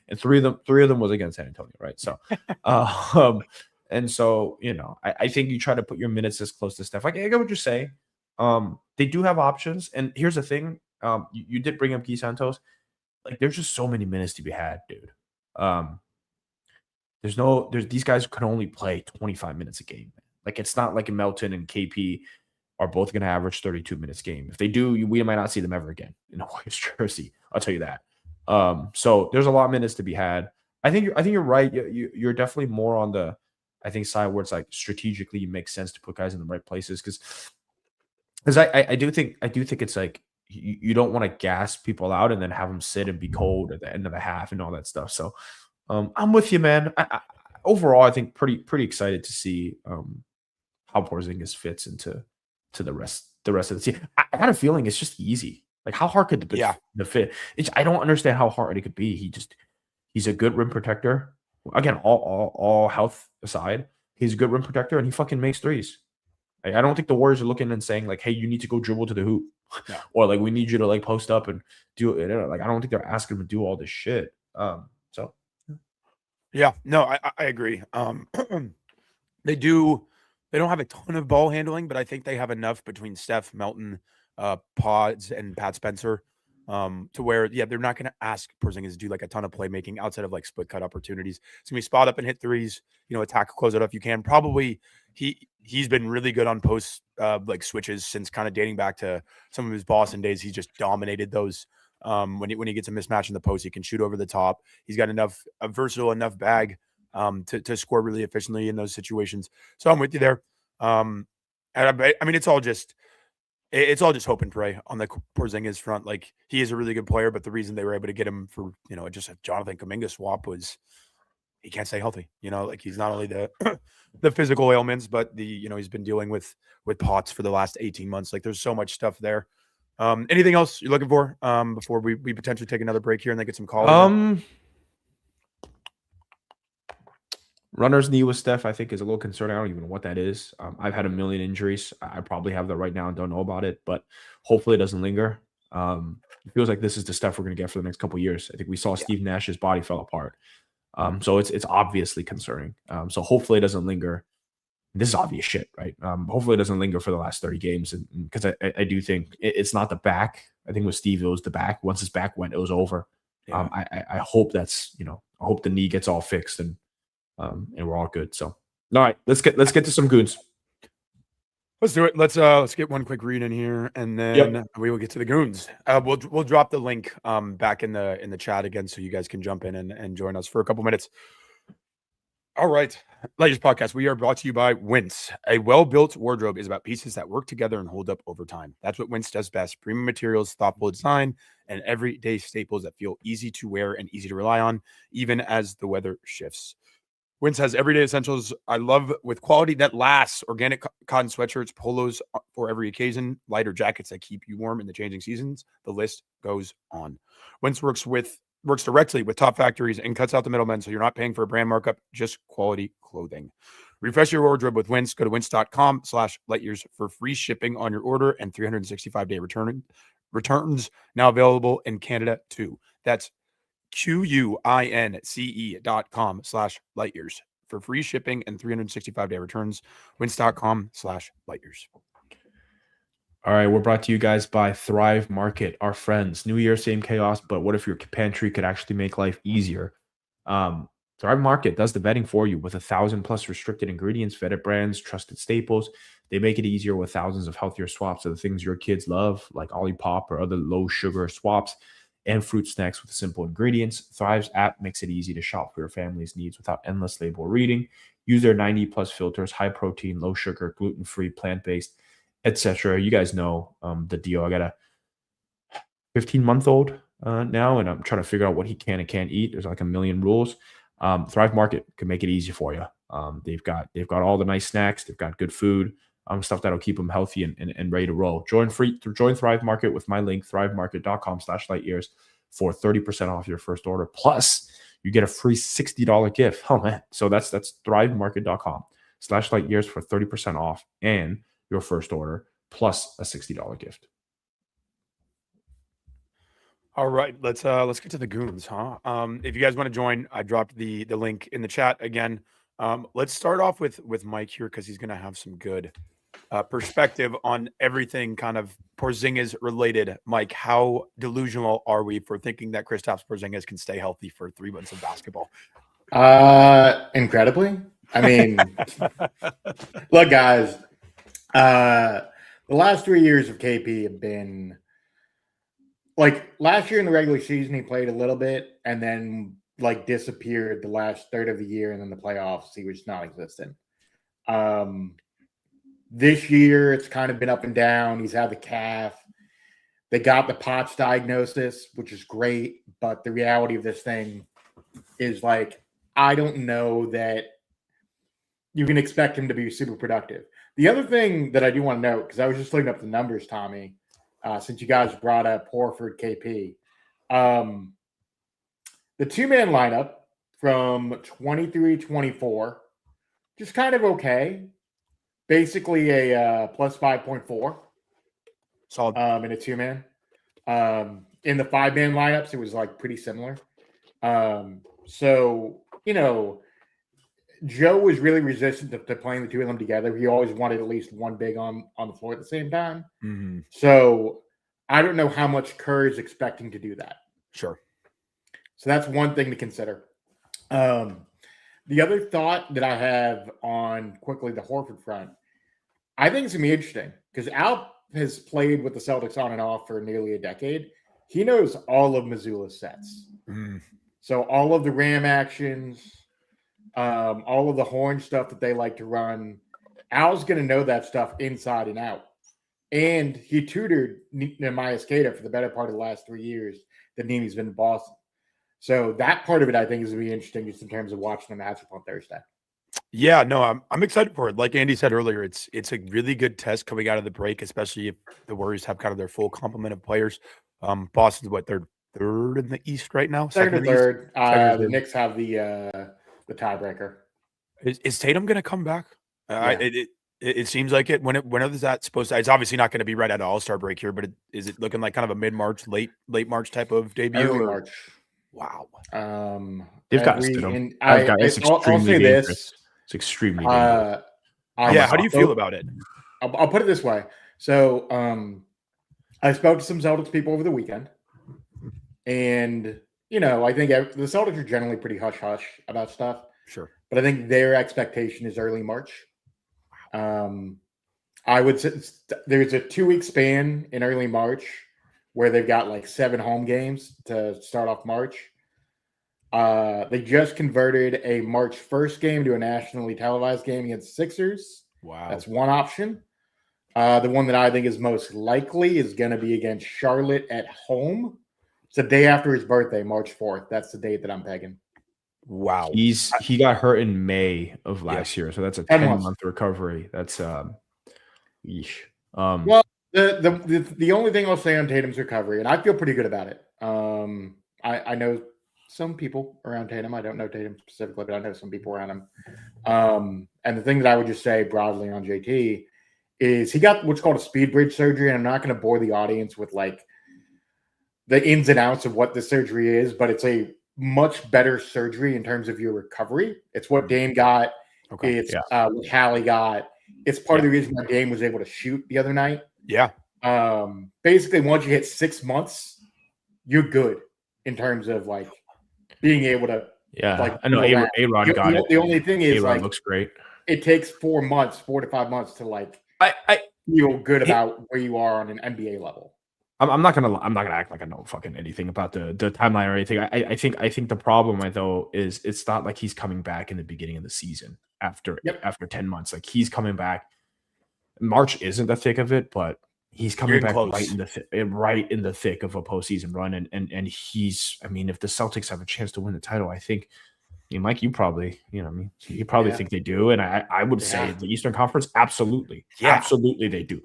And three of them was against San Antonio, right? So and so, I think you try to put your minutes as close to Steph. Like, I get what you're saying. They do have options. And here's the thing. You did bring up Guy Santos. Like, there's just so many minutes to be had, dude. These guys can only play 25 minutes a game. Like, it's not like Melton and KP are both going to average 32 minutes a game. If they do, we might not see them ever again in a Warriors jersey. I'll tell you that. So there's a lot of minutes to be had. I think you're right. You're definitely more on the, I think, side where it's like strategically it makes sense to put guys in the right places because I do think it's like you don't want to gas people out and then have them sit and be cold at the end of the half and all that stuff. So I'm with you, man. Overall, I think pretty excited to see how Porzingis fits into the rest of the team. I got a feeling it's just easy. Like, how hard could the fit? I don't understand how hard it could be. He's a good rim protector. Again, all health aside, he's a good rim protector, and he fucking makes threes. Like, I don't think the Warriors are looking and saying like, "Hey, you need to go dribble to the hoop," or like, "We need you to like post up and do it." Like, I don't think they're asking him to do all this shit. So. Yeah, no, I agree. They don't have a ton of ball handling, but I think they have enough between Steph, Melton, Pods, and Pat Spencer to where, they're not going to ask Porzingis to do like a ton of playmaking outside of like split cut opportunities. It's going to be spot up and hit threes, attack, close it up if you can. Probably he's been really good on post like switches since kind of dating back to some of his Boston days. He's just dominated those. When he gets a mismatch in the post, he can shoot over the top. He's got a versatile enough bag to score really efficiently in those situations. So I'm with you there. And I mean, it's all just hope and pray on the Porzingis front. Like, he is a really good player, but the reason they were able to get him for, just a Jonathan Kuminga swap was he can't stay healthy. Like, he's not only the the physical ailments, but he's been dealing with POTS for the last 18 months. Like, there's so much stuff there. Anything else you're looking for before we potentially take another break here and then get some calls? Runner's knee with Steph, I think, is a little concerning. I don't even know what that is. I've had a million injuries. I probably have that right now and don't know about it, but hopefully it doesn't linger. It feels like this is the stuff we're going to get for the next couple of years. I think we saw Steve Nash's body fell apart. So it's obviously concerning. So hopefully it doesn't linger. This is obvious shit, right? Hopefully it doesn't linger for the last 30 games. Because I do think it's not the back. I think with Steve, it was the back. Once his back went, it was over. Yeah. I hope that's, I hope the knee gets all fixed and we're all good. So, all right, let's get to some goons. Let's do it. Let's get one quick read in here, and then we will get to the goons. We'll drop the link back in the chat again, so you guys can jump in and join us for a couple minutes. All right, latest podcast. We are brought to you by Wince. A well-built wardrobe is about pieces that work together and hold up over time. That's what Wince does best: premium materials, thoughtful design, and everyday staples that feel easy to wear and easy to rely on, even as the weather shifts. Wince has everyday essentials I love with quality that lasts. Organic cotton sweatshirts, polos for every occasion, lighter jackets that keep you warm in the changing seasons. The list goes on. Wince works directly with top factories and cuts out the middlemen, so you're not paying for a brand markup, just quality clothing. Refresh your wardrobe with Wince. Go to wince.com/lightyears for free shipping on your order and 365-day returns. Now available in Canada too. That's QUINCE.com/lightyears for free shipping and 365-day returns. Wince.com/lightyears. All right, we're brought to you guys by Thrive Market, our friends. New Year, same chaos, but what if your pantry could actually make life easier? Thrive Market does the vetting for you with 1,000+ restricted ingredients, vetted brands, trusted staples. They make it easier with thousands of healthier swaps of the things your kids love, like Olipop or other low-sugar swaps, and fruit snacks with simple ingredients. Thrive's app makes it easy to shop for your family's needs without endless label reading. Use their 90+ filters, high protein, low sugar, gluten-free, plant-based, etc. You guys know the deal. I got a 15-month-old now, and I'm trying to figure out what he can and can't eat. There's like a million rules. Thrive Market can make it easy for you. They've got all the nice snacks. They've got good food, stuff that'll keep them healthy and ready to roll. Join Thrive Market with my link, thrivemarket.com/lightyears for 30% off your first order. Plus, you get a free $60 gift. Oh man. So that's thrivemarket.com/lightyears for 30% off and your first order plus a $60 gift. All right, let's get to the goons, huh? If you guys want to join, I dropped the link in the chat again. Let's start off with Mike here because he's going to have some good perspective on everything kind of Porziņģis related. Mike, how delusional are we for thinking that Kristaps Porziņģis can stay healthy for 3 months of basketball? Incredibly. I mean, look, guys, the last 3 years of KP have been like last year in the regular season, he played a little bit and then like disappeared the last third of the year, and then the playoffs, he was non-existent. This year, it's kind of been up and down. He's had the calf. They got the POTS diagnosis, which is great, but the reality of this thing is like, I don't know that you can expect him to be super productive. The other thing that I do want to note, because I was just looking up the numbers, Tommy, since you guys brought up Horford KP, the two-man lineup from 23-24, just kind of okay. Basically a plus 5.4. Solid. In a two-man. In the five-man lineups, it was like pretty similar. So, you know, Joe was really resistant to playing the two of them together. He always wanted at least one big on the floor at the same time. Mm-hmm. So I don't know how much Kerr is expecting to do that. Sure. So that's one thing to consider. The other thought that I have on quickly the Horford front, I think it's going to be interesting because Al has played with the Celtics on and off for nearly a decade. He knows all of Mazzulla's sets. Mm. So all of the Ram actions, all of the horn stuff that they like to run, Al's going to know that stuff inside and out. And he tutored Nehemiah Skata for the better part of the last 3 years that Nemi's been in Boston. So that part of it, I think, is going to be interesting just in terms of watching the matchup on Thursday. Yeah, no, I'm excited for it. Like Andy said earlier, it's a really good test coming out of the break, especially if the Warriors have kind of their full complement of players. Boston's what, they're third in the East right now? Second or third. Second The Knicks have the tiebreaker. Is Tatum going to come back? Yeah. It seems like it. When is that supposed to? It's obviously not going to be right at All-Star break here, but is it looking like kind of a mid-March, late March type of debut? Early March. Wow. They've got to sit him. It's extremely dangerous. It's extremely dangerous. How do you feel about it? I'll put it this way. So I spoke to some Celtics people over the weekend, and you know, I think the Celtics are generally pretty hush-hush about stuff. Sure. But I think their expectation is early March. I would say there's a 2-week span in early March where they've got like 7 home games to start off March. They just converted a March 1st game to a nationally televised game against Sixers. Wow. That's one option. The one that I think is most likely is going to be against Charlotte at home. It's the day after his birthday, March 4th. That's the date that I'm pegging. Wow. He got hurt in May of last year, so that's a 10-month recovery. That's yeesh. Well, the only thing I'll say on Tatum's recovery, and I feel pretty good about it. I know some people around Tatum. I don't know Tatum specifically, but I know some people around him. And the thing that I would just say broadly on JT is he got what's called a speed bridge surgery, and I'm not going to bore the audience with like the ins and outs of what the surgery is, but it's a much better surgery in terms of your recovery. It's what Dame got. Okay. It's what Hallie got. It's part of the reason why Dame was able to shoot the other night. Yeah. Basically, once you hit 6 months, you're good in terms of like being able to. Yeah, like, I know A-Rod got it. The only thing is, A-Rod like, looks great. It takes 4 to 5 months to like feel good about where you are on an NBA level. I'm not gonna act like I know fucking anything about the timeline or anything. I think the problem though is it's not like he's coming back in the beginning of the season after 10 months. Like he's coming back. March isn't the thick of it, but he's coming back right in the thick of a postseason run. And he's, I mean, if the Celtics have a chance to win the title, I think, Mike, you probably, you probably think they do. And I would say the Eastern Conference, absolutely. Yeah. Absolutely they do.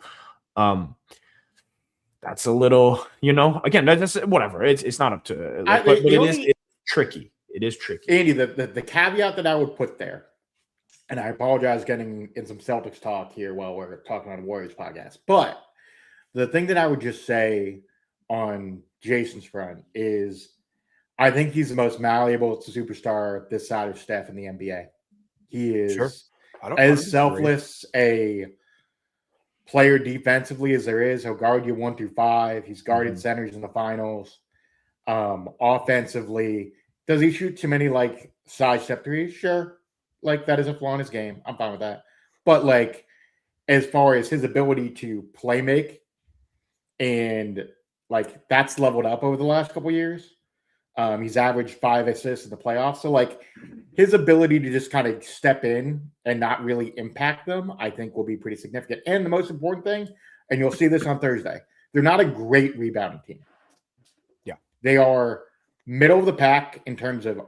That's a little, again, that's whatever. It's not up to, but it's tricky. It is tricky. Andy, the caveat that I would put there, and I apologize getting in some Celtics talk here while we're talking on a Warriors podcast, but the thing that I would just say on Jason's front is I think he's the most malleable superstar this side of Steph in the NBA. He is as selfless a player defensively as there is. He'll guard you 1 through 5. He's guarded centers in the finals. Offensively, does he shoot too many like sidestep threes? Sure. Like that is a flaw in his game. I'm fine with that. But like as far as his ability to play make, and like that's leveled up over the last couple of years. He's averaged 5 assists in the playoffs. So like his ability to just kind of step in and not really impact them, I think will be pretty significant. And the most important thing, and you'll see this on Thursday, they're not a great rebounding team. Yeah. They are middle of the pack in terms of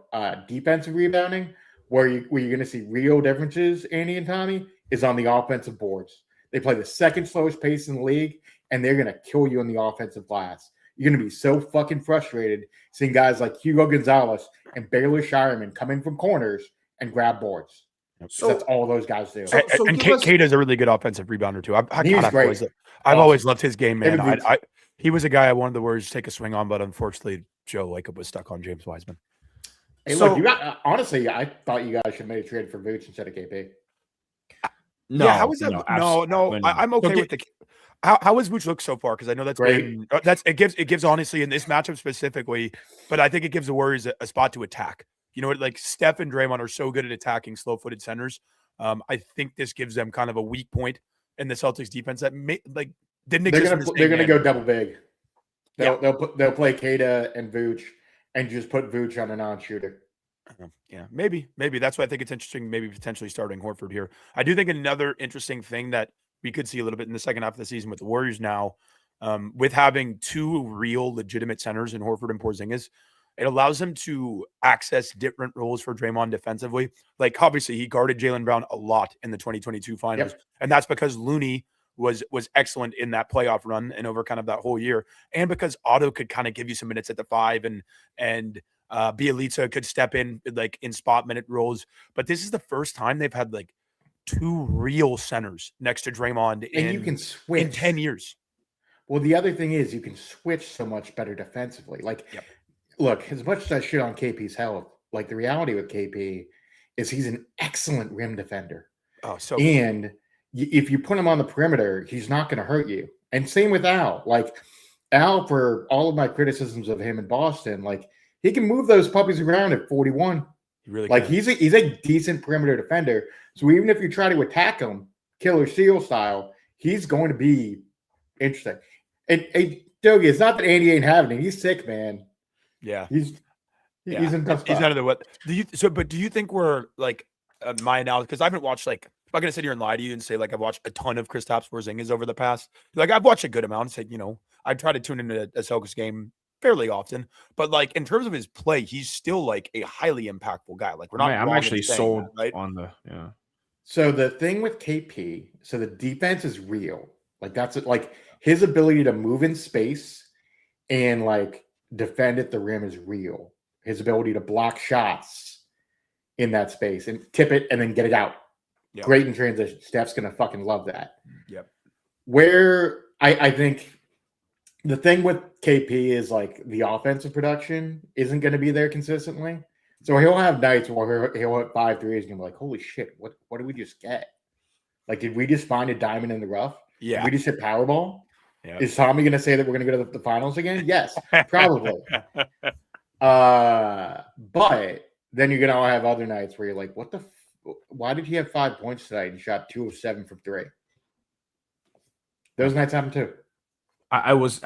defensive rebounding. Where you're going to see real differences, Andy and Tommy, is on the offensive boards. They play the second slowest pace in the league, and they're going to kill you on the offensive glass. You're going to be so fucking frustrated seeing guys like Hugo Gonzalez and Baylor Shireman come in from corners and grab boards. So that's all those guys do. And Kate is a really good offensive rebounder too. I've always loved his game, man. He was a guy I wanted the Warriors to take a swing on, but unfortunately, Joe Lacob was stuck on James Wiseman. Hey, look, you got honestly, I thought you guys should make a trade for Vooch instead of KP. No, how is that? No. I'm okay with the. How has Vooch looked so far? Because I know it gives honestly in this matchup specifically, but I think it gives the Warriors a spot to attack. Like Steph and Draymond are so good at attacking slow-footed centers. I think this gives them kind of a weak point in the Celtics defense that didn't exist. They're gonna go double big. They'll play Kata and Vooch and just put Vooch on a non-shooter. Yeah, maybe that's why I think it's interesting. Maybe potentially starting Horford here. I do think another interesting thing that we could see a little bit in the second half of the season with the Warriors now, with having 2 real legitimate centers in Horford and Porziņģis, it allows them to access different roles for Draymond defensively. Like obviously he guarded Jaylen Brown a lot in the 2022 finals, and that's because Looney was excellent in that playoff run and over kind of that whole year, and because Otto could kind of give you some minutes at the 5 and Bielitsa could step in like in spot minute roles. But this is the first time they've had like 2 real centers next to Draymond and you can switch in 10 years. Well, the other thing is you can switch so much better defensively. Like, look, as much as I shit on KP's health, like the reality with KP is he's an excellent rim defender. Oh, so and if you put him on the perimeter, he's not going to hurt you. And same with Al. Like Al, for all of my criticisms of him in Boston, like he can move those puppies around at 41. He really like can. He's a decent perimeter defender. So even if you try to attack him, killer seal style, he's going to be interesting. And Dogie, it's not that Andy ain't having it. He's sick, man. Yeah, he's in tough spot. He's out of the what? But do you think we're like my analysis? Because I haven't watched like. I'm not gonna sit here and lie to you and say like I've watched a ton of Kristaps Porziņģis over the past. Like I've watched a good amount. Said I try to tune into a Celtics game fairly often. But like in terms of his play, he's still like a highly impactful guy. Like we're not. I'm actually sold that, right? on the So the thing with KP, so the defense is real. Like that's it. Like his ability to move in space and like defend at the rim is real. His ability to block shots in that space and tip it and then get it out. Yep. Great in transition. Steph's gonna fucking love that. Yep. Where I think the thing with KP is like the offensive production isn't going to be there consistently. So he'll have nights where he'll hit 5 threes and you'll be like, holy shit, what did we just get? Like, did we just find a diamond in the rough? Yeah. Did we just hit Powerball? Yep. Is Tommy going to say that we're going to go to the finals again? Yes, probably. But then you're going to have other nights where you're like, why did he have 5 points tonight and shot 2 of 7 from 3? Those nights happen too. I was.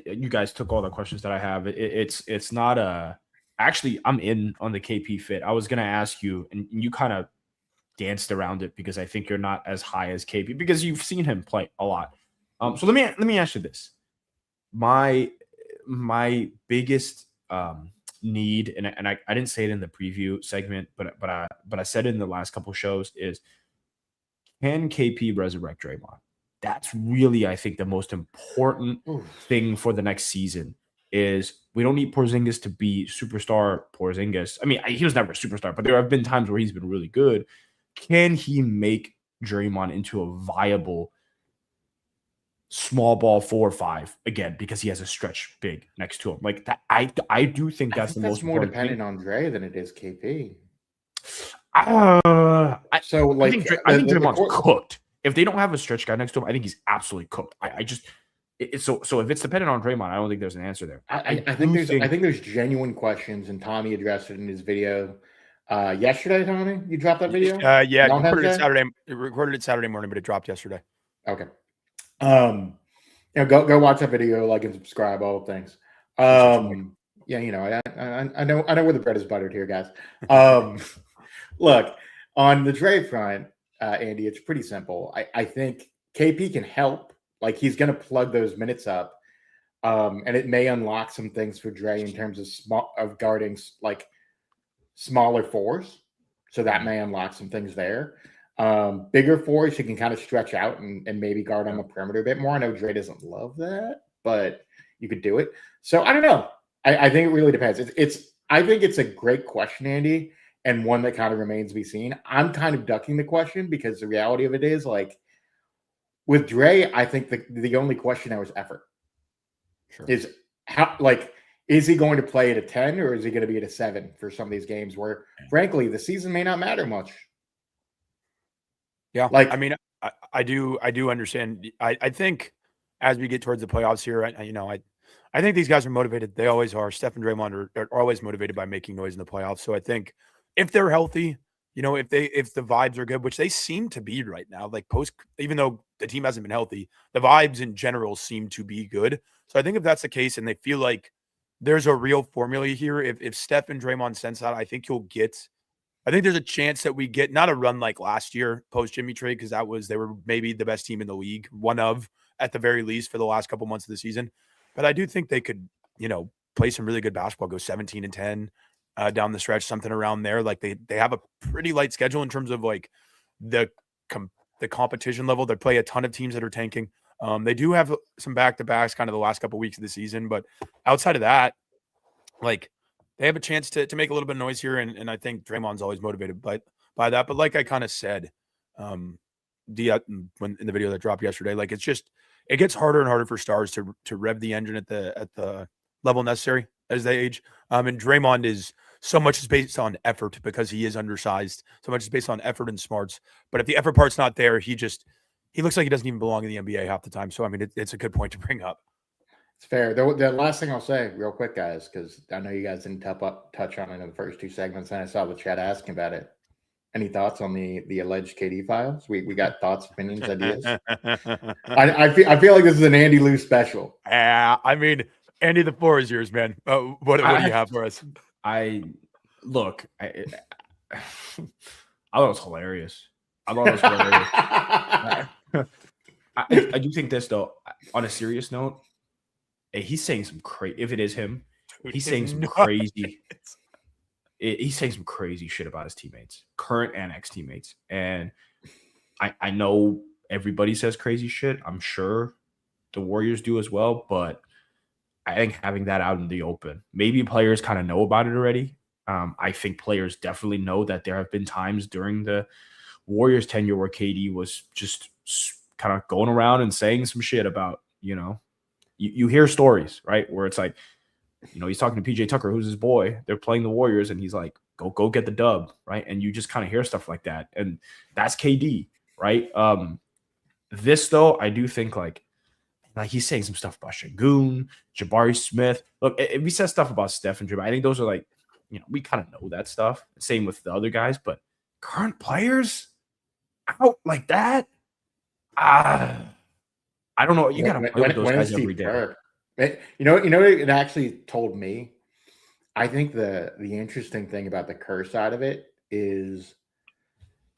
You guys took all the questions that I have. It's not a. Actually, I'm in on the KP fit. I was gonna ask you, and you kind of danced around it because I think you're not as high as KP because you've seen him play a lot. So let me ask you this: my biggest need, and I didn't say it in the preview segment, but I said it in the last couple shows is, can KP resurrect Draymond? That's really, I think, the most important thing for the next season is we don't need Porzingis to be superstar Porzingis. I mean, he was never a superstar, but there have been times where he's been really good. Can he make Draymond into a viable small ball 4-5 again because he has a stretch big next to him? Like that, I do think that's the most more thing. dependent on Dre than it is KP. I think Draymond's cooked. If they don't have a stretch guy next to him, I think he's absolutely cooked. So if it's dependent on Draymond, I don't think there's an answer there. I think there's genuine questions, and Tommy addressed it in his video yesterday. Tommy, you dropped that video? Yeah, recorded it Saturday morning, but it dropped yesterday. Okay. Go watch that video, like and subscribe, all the things. Yeah, I know where the bread is buttered here, guys. Look, on the Dre front. Andy, it's pretty simple. I think KP can help. Like he's going to plug those minutes up, and it may unlock some things for Dre in terms of guarding like smaller fours. So that may unlock some things there. Bigger fours, he can kind of stretch out and maybe guard on the perimeter a bit more. I know Dre doesn't love that, but you could do it. So I don't know. I think it really depends. I think it's a great question, Andy. And one that kind of remains to be seen. I'm kind of ducking the question because the reality of it is, like, with Dre, I think the only question there was effort. Sure. Is he going to play at a 10 or is he going to be at a 7 for some of these games where, frankly, the season may not matter much? Yeah, I mean, I do understand. I think as we get towards the playoffs here, I think these guys are motivated. They always are. Steph and Draymond are always motivated by making noise in the playoffs. So I think. If they're healthy, if the vibes are good, which they seem to be right now, like even though the team hasn't been healthy, the vibes in general seem to be good. So I think if that's the case and they feel like there's a real formula here, if Steph and Draymond sense that, I think there's a chance that we get not a run like last year post Jimmy trade, because they were maybe the best team in the league, one of at the very least for the last couple months of the season. But I do think they could, play some really good basketball, go 17-10. Down the stretch, something around there. Like they have a pretty light schedule in terms of like the competition level. They play a ton of teams that are tanking. They do have some back-to-backs kind of the last couple of weeks of the season, but outside of that, like they have a chance to make a little bit of noise here. And I think Draymond's always motivated by that. But like I kind of said, when in the video that dropped yesterday, like it gets harder and harder for stars to rev the engine at the level necessary as they age. And Draymond is so much is based on effort because he is undersized. So much is based on effort and smarts. But if the effort part's not there, he looks like he doesn't even belong in the NBA half the time. So, I mean, it's a good point to bring up. It's fair. The last thing I'll say real quick, guys, because I know you guys didn't touch on it in the first 2 segments, and I saw the chat asking about it. Any thoughts on the alleged KD files? We got thoughts, opinions, ideas. I feel like this is an Andy Lou special. I mean, Andy, the floor is yours, man. What do you have for us? I thought it was hilarious. I do think this, though, on a serious note, he's saying some crazy. If it is him, Dude, he's it's saying some nuts. crazy. He's saying some crazy shit about his teammates, current and ex teammates, and I know everybody says crazy shit. I'm sure the Warriors do as well, but I think having that out in the open, maybe players kind of know about it already. I think players definitely know that there have been times during the Warriors tenure where KD was just kind of going around and saying some shit about, you hear stories, right? Where it's like, he's talking to PJ Tucker, who's his boy. They're playing the Warriors, and he's like, go get the dub, right? And you just kind of hear stuff like that. And that's KD, right? This, though, I do think, like he's saying some stuff about Şengün, Jabari Smith. Look, if he says stuff about Steph and Jabari, I think those are like, we kind of know that stuff. Same with the other guys, but current players out like that, I don't know. You got to play with those guys every day. It actually told me. I think the interesting thing about the Kerr side of it is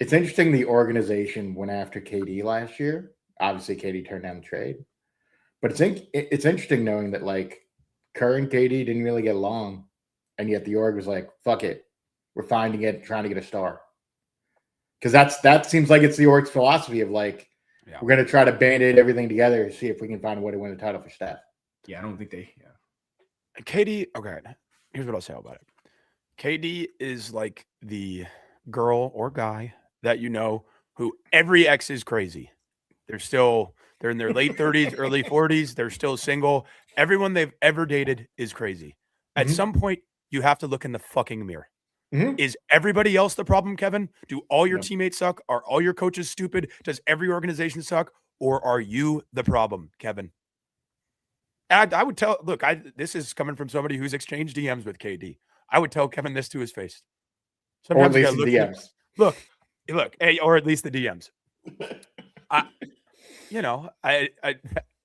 it's interesting the organization went after KD last year. Obviously, KD turned down the trade. But it's interesting knowing that, like, Kerr and KD didn't really get along, and yet the org was like, fuck it. We're trying to get a star. Because that seems like it's the org's philosophy of, like, we're going to try to band-aid everything together and see if we can find a way to win the title for Steph. Yeah, I don't think they. Yeah. KD. Okay, here's what I'll say about it. KD is like the girl or guy that who every ex is crazy. They're in their late 30s, early 40s. They're still single. Everyone they've ever dated is crazy. At some point, you have to look in the fucking mirror. Is everybody else the problem, Kevin? Do all your teammates suck? Are all your coaches stupid? Does every organization suck? Or are you the problem, Kevin? And I would tell, this is coming from somebody who's exchanged DMs with KD. I would tell Kevin this to his face. Sometimes or at least the DMs. Look, hey, or at least the DMs. I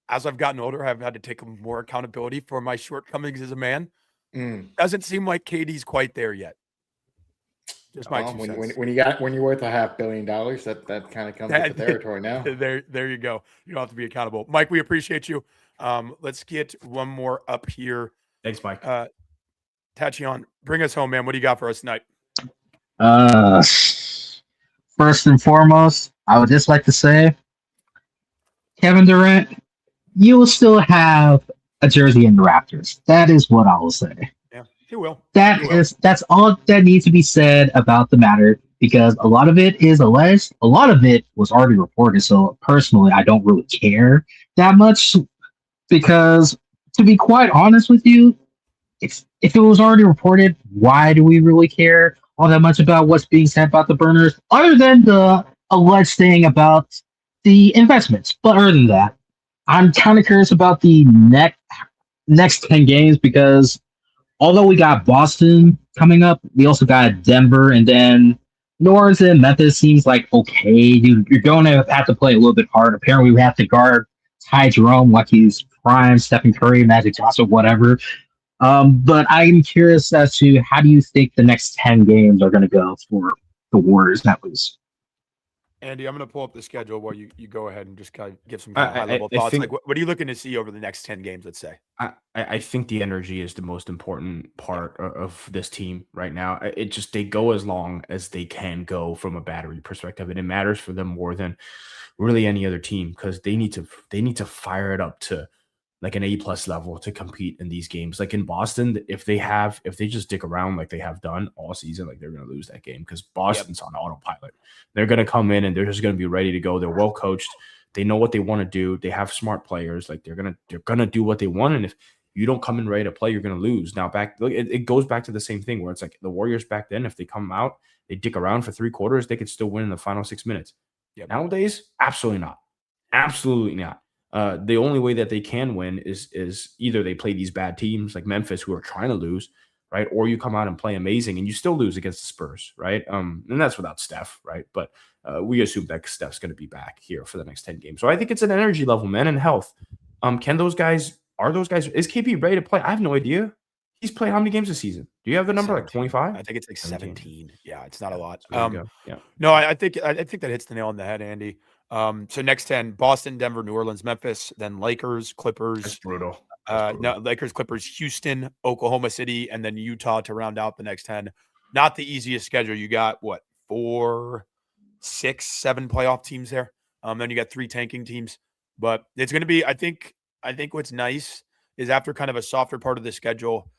as I've gotten older, I've had to take more accountability for my shortcomings as a man. Doesn't seem like KD's quite there yet. Just my 2 cents. When you're worth $500 million, that kind of comes with the territory now. There you go. You don't have to be accountable. Mike, we appreciate you. Let's get one more up here. Thanks, Mike. Tachion, bring us home, man. What do you got for us tonight? First and foremost, I would just like to say, Kevin Durant, you will still have a jersey in the Raptors. That is what I will say. Yeah, he will. That's all that needs to be said about the matter, because a lot of it is alleged. A lot of it was already reported. So personally, I don't really care that much, because to be quite honest with you, if it was already reported, why do we really care all that much about what's being said about the burners, other than the alleged thing about the investments? But other than that, I'm kind of curious about the next 10 games, because although we got Boston coming up, we also got Denver, and then New Orleans and Memphis seems like okay. You're going to have to play a little bit hard. Apparently, we have to guard Ty Jerome like he's prime Stephen Curry, Magic Johnson, whatever. But I'm curious as to how do you think the next 10 games are going to go for the Warriors? That was Andy. I'm going to pull up the schedule while you go ahead and just kind of give some high level thoughts. Like, what are you looking to see over the next 10 games? Let's say. I think the energy is the most important part of this team right now. They go as long as they can go from a battery perspective, and it matters for them more than really any other team, because they need to fire it up to like an A+ level to compete in these games. Like in Boston, if they just dick around like they have done all season, like they're going to lose that game, because Boston's on autopilot. They're going to come in and they're just going to be ready to go. They're well coached. They know what they want to do. They have smart players. Like they're gonna do what they want. And if you don't come in ready to play, you're going to lose. Now it goes back to the same thing where it's like the Warriors back then, if they come out, they dick around for 3 quarters, they could still win in the final 6 minutes. Nowadays, absolutely not. Absolutely not. The only way that they can win is either they play these bad teams like Memphis who are trying to lose, right? Or you come out and play amazing and you still lose against the Spurs, right? And that's without Steph, right? But we assume that Steph's going to be back here for the next 10 games. So I think it's an energy level, man, and health. Is KP ready to play? I have no idea. He's played how many games this season? Do you have the number? 17. Like 25? I think it's like 17. Yeah, it's not a lot. Yeah. No, I think that hits the nail on the head, Andy. So next 10, Boston, Denver, New Orleans, Memphis, then Lakers, Clippers. That's brutal. No, Lakers, Clippers, Houston, Oklahoma City, and then Utah to round out the next 10. Not the easiest schedule. You got what, 4, 6, 7 playoff teams there. Then you got 3 tanking teams. But it's going to be, I think what's nice is after kind of a softer part of the schedule,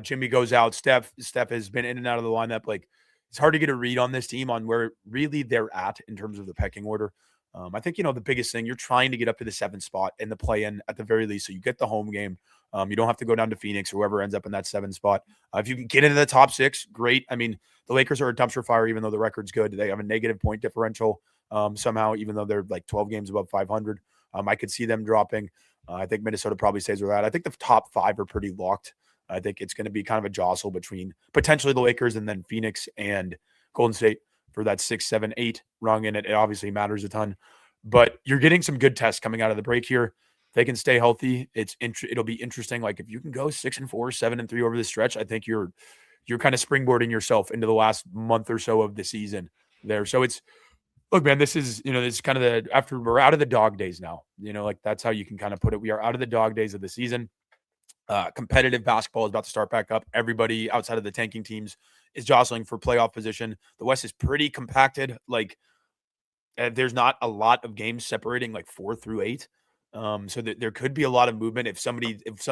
Jimmy goes out. Steph has been in and out of the lineup. Like, it's hard to get a read on this team on where really they're at in terms of the pecking order. I think, the biggest thing, you're trying to get up to the 7th spot in the play-in at the very least, so you get the home game. You don't have to go down to Phoenix or whoever ends up in that 7th spot. If you can get into the top 6, great. I mean, the Lakers are a dumpster fire, even though the record's good. They have a negative point differential somehow, even though they're like 12 games above 500. I could see them dropping. I think Minnesota probably stays where they're at. I think the top 5 are pretty locked. I think it's going to be kind of a jostle between potentially the Lakers and then Phoenix and Golden State for that 6, 7, 8 rung, and it obviously matters a ton. But you're getting some good tests coming out of the break here. If they can stay healthy, it'll be interesting. Like, if you can go 6-4, 7-3 over the stretch, I think you're kind of springboarding yourself into the last month or so of the season there. So look, man, this is kind of after we're out of the dog days now, like that's how you can kind of put it. We are out of the dog days of the season. Competitive basketball is about to start back up. Everybody outside of the tanking teams is jostling for playoff position. The West is pretty compacted. Like, there's not a lot of games separating like 4 through 8. So there could be a lot of movement. If some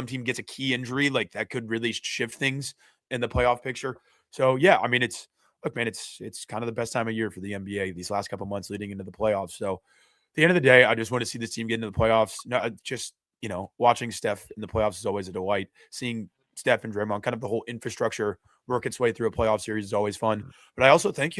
team gets a key injury, like that could really shift things in the playoff picture. So yeah, I mean, it's kind of the best time of year for the NBA these last couple months leading into the playoffs. So at the end of the day, I just want to see this team get into the playoffs. No, just, watching Steph in the playoffs is always a delight. Seeing Steph and Draymond, kind of the whole infrastructure work its way through a playoff series is always fun. But I also think,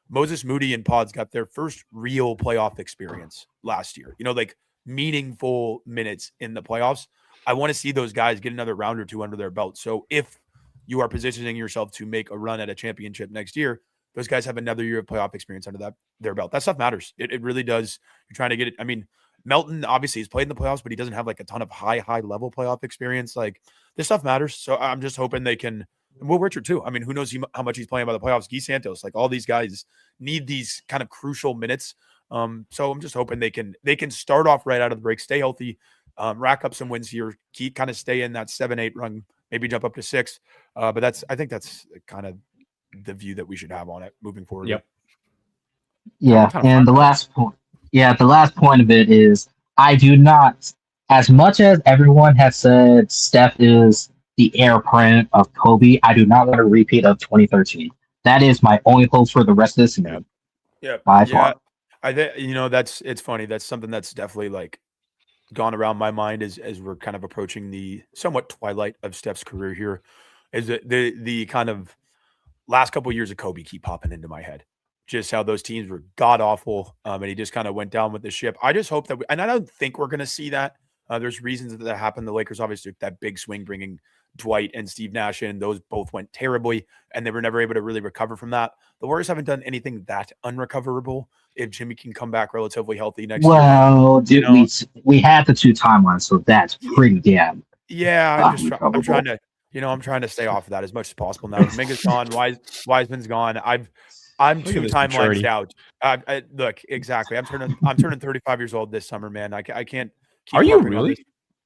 Moses Moody and Pods got their first real playoff experience last year, like meaningful minutes in the playoffs. I want to see those guys get another round or 2 under their belt. So if you are positioning yourself to make a run at a championship next year, those guys have another year of playoff experience under their belt. That stuff matters. It really does. You're trying to get it. I mean, Melton obviously has played in the playoffs, but he doesn't have like a ton of high level playoff experience. Like, this stuff matters. So I'm just hoping they can. Will Richard too. I mean, who knows how much he's playing by the playoffs? Guy Santos, like all these guys need these kind of crucial minutes. So I'm just hoping they can start off right out of the break, stay healthy, rack up some wins here, kind of stay in that 7-8 run, maybe jump up to 6. But I think that's kind of the view that we should have on it moving forward. Yep. Yeah, and the last point of it is, I do not, as much as everyone has said Steph is the air print of Kobe, I do not want a repeat of 2013. That is my only hope for the rest of this season. Yeah. By far. I think, it's funny. That's something that's definitely like gone around my mind as we're kind of approaching the somewhat twilight of Steph's career here, is that the kind of last couple of years of Kobe keep popping into my head. Just how those teams were god awful, and he just kind of went down with the ship. I just hope that, and I don't think we're going to see that. There's reasons that happened. The Lakers obviously took that big swing, bringing Dwight and Steve Nash in. Those both went terribly, and they were never able to really recover from that. The Warriors haven't done anything that unrecoverable. If Jimmy can come back relatively healthy next year. Well, we had the 2 timelines, so that's pretty damn. Yeah, I'm trying to stay off of that as much as possible now. Kuminga's gone, Wiseman's gone. I'm 2 timelines out. Look, exactly. I'm turning 35 years old this summer, man. I can't. Are you really?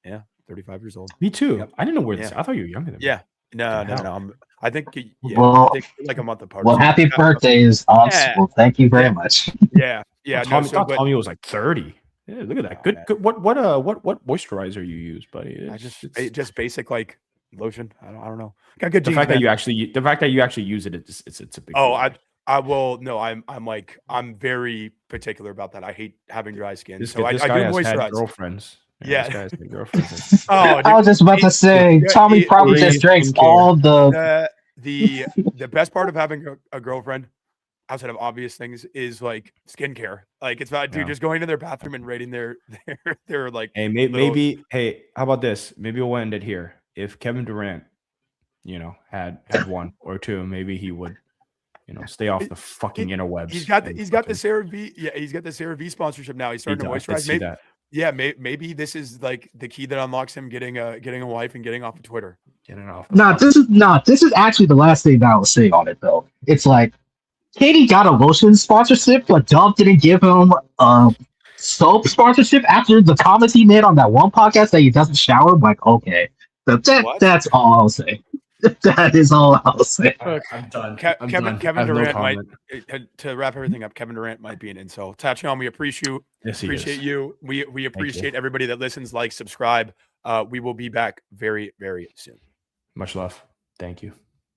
Yeah, 35 years old. Me too. Yep. I didn't know where this. Yeah. I thought you were younger than me. Yeah. No. I think. Yeah, well, I think like a month apart. Well, happy birthdays, Yeah. Well, thank you very much. Yeah. Tommy was like 30. Yeah, look at that. Good. What moisturizer you use, buddy? Just basic like lotion. I don't know. Got good. The fact that you actually use it, it's a big. Oh, I will. No, I'm very particular about that. I hate having dry skin. This so guy I do has moisturize. had girlfriends. Yeah. This guy has had girlfriends. Oh, dude, I was just about to say, Tommy probably just drinks all the best part of having a girlfriend, outside of obvious things, is like skincare. Like, it's about just going to their bathroom and rating their like. Hey, maybe. Hey, how about this? Maybe we'll end it here. If Kevin Durant, had 1 or 2, maybe he would. Stay off the fucking interwebs. He's got the CeraVe. Yeah, he's got the CeraVe sponsorship now. He's starting to moisturize. Maybe this is like the key that unlocks him getting a wife and getting off of Twitter. This is actually the last thing that I was saying on it though. It's like Katie got a lotion sponsorship, but Dove didn't give him soap sponsorship after the comments he made on that one podcast that he doesn't shower. I'm like, okay, that's all I'll say. That is all I'll say. I'm done. Kevin no Durant might, comment. to wrap everything up, Kevin Durant might be an insult. Tachyon, we appreciate you. We appreciate everybody that listens, likes, subscribe. We will be back very, very soon. Much love. Thank you.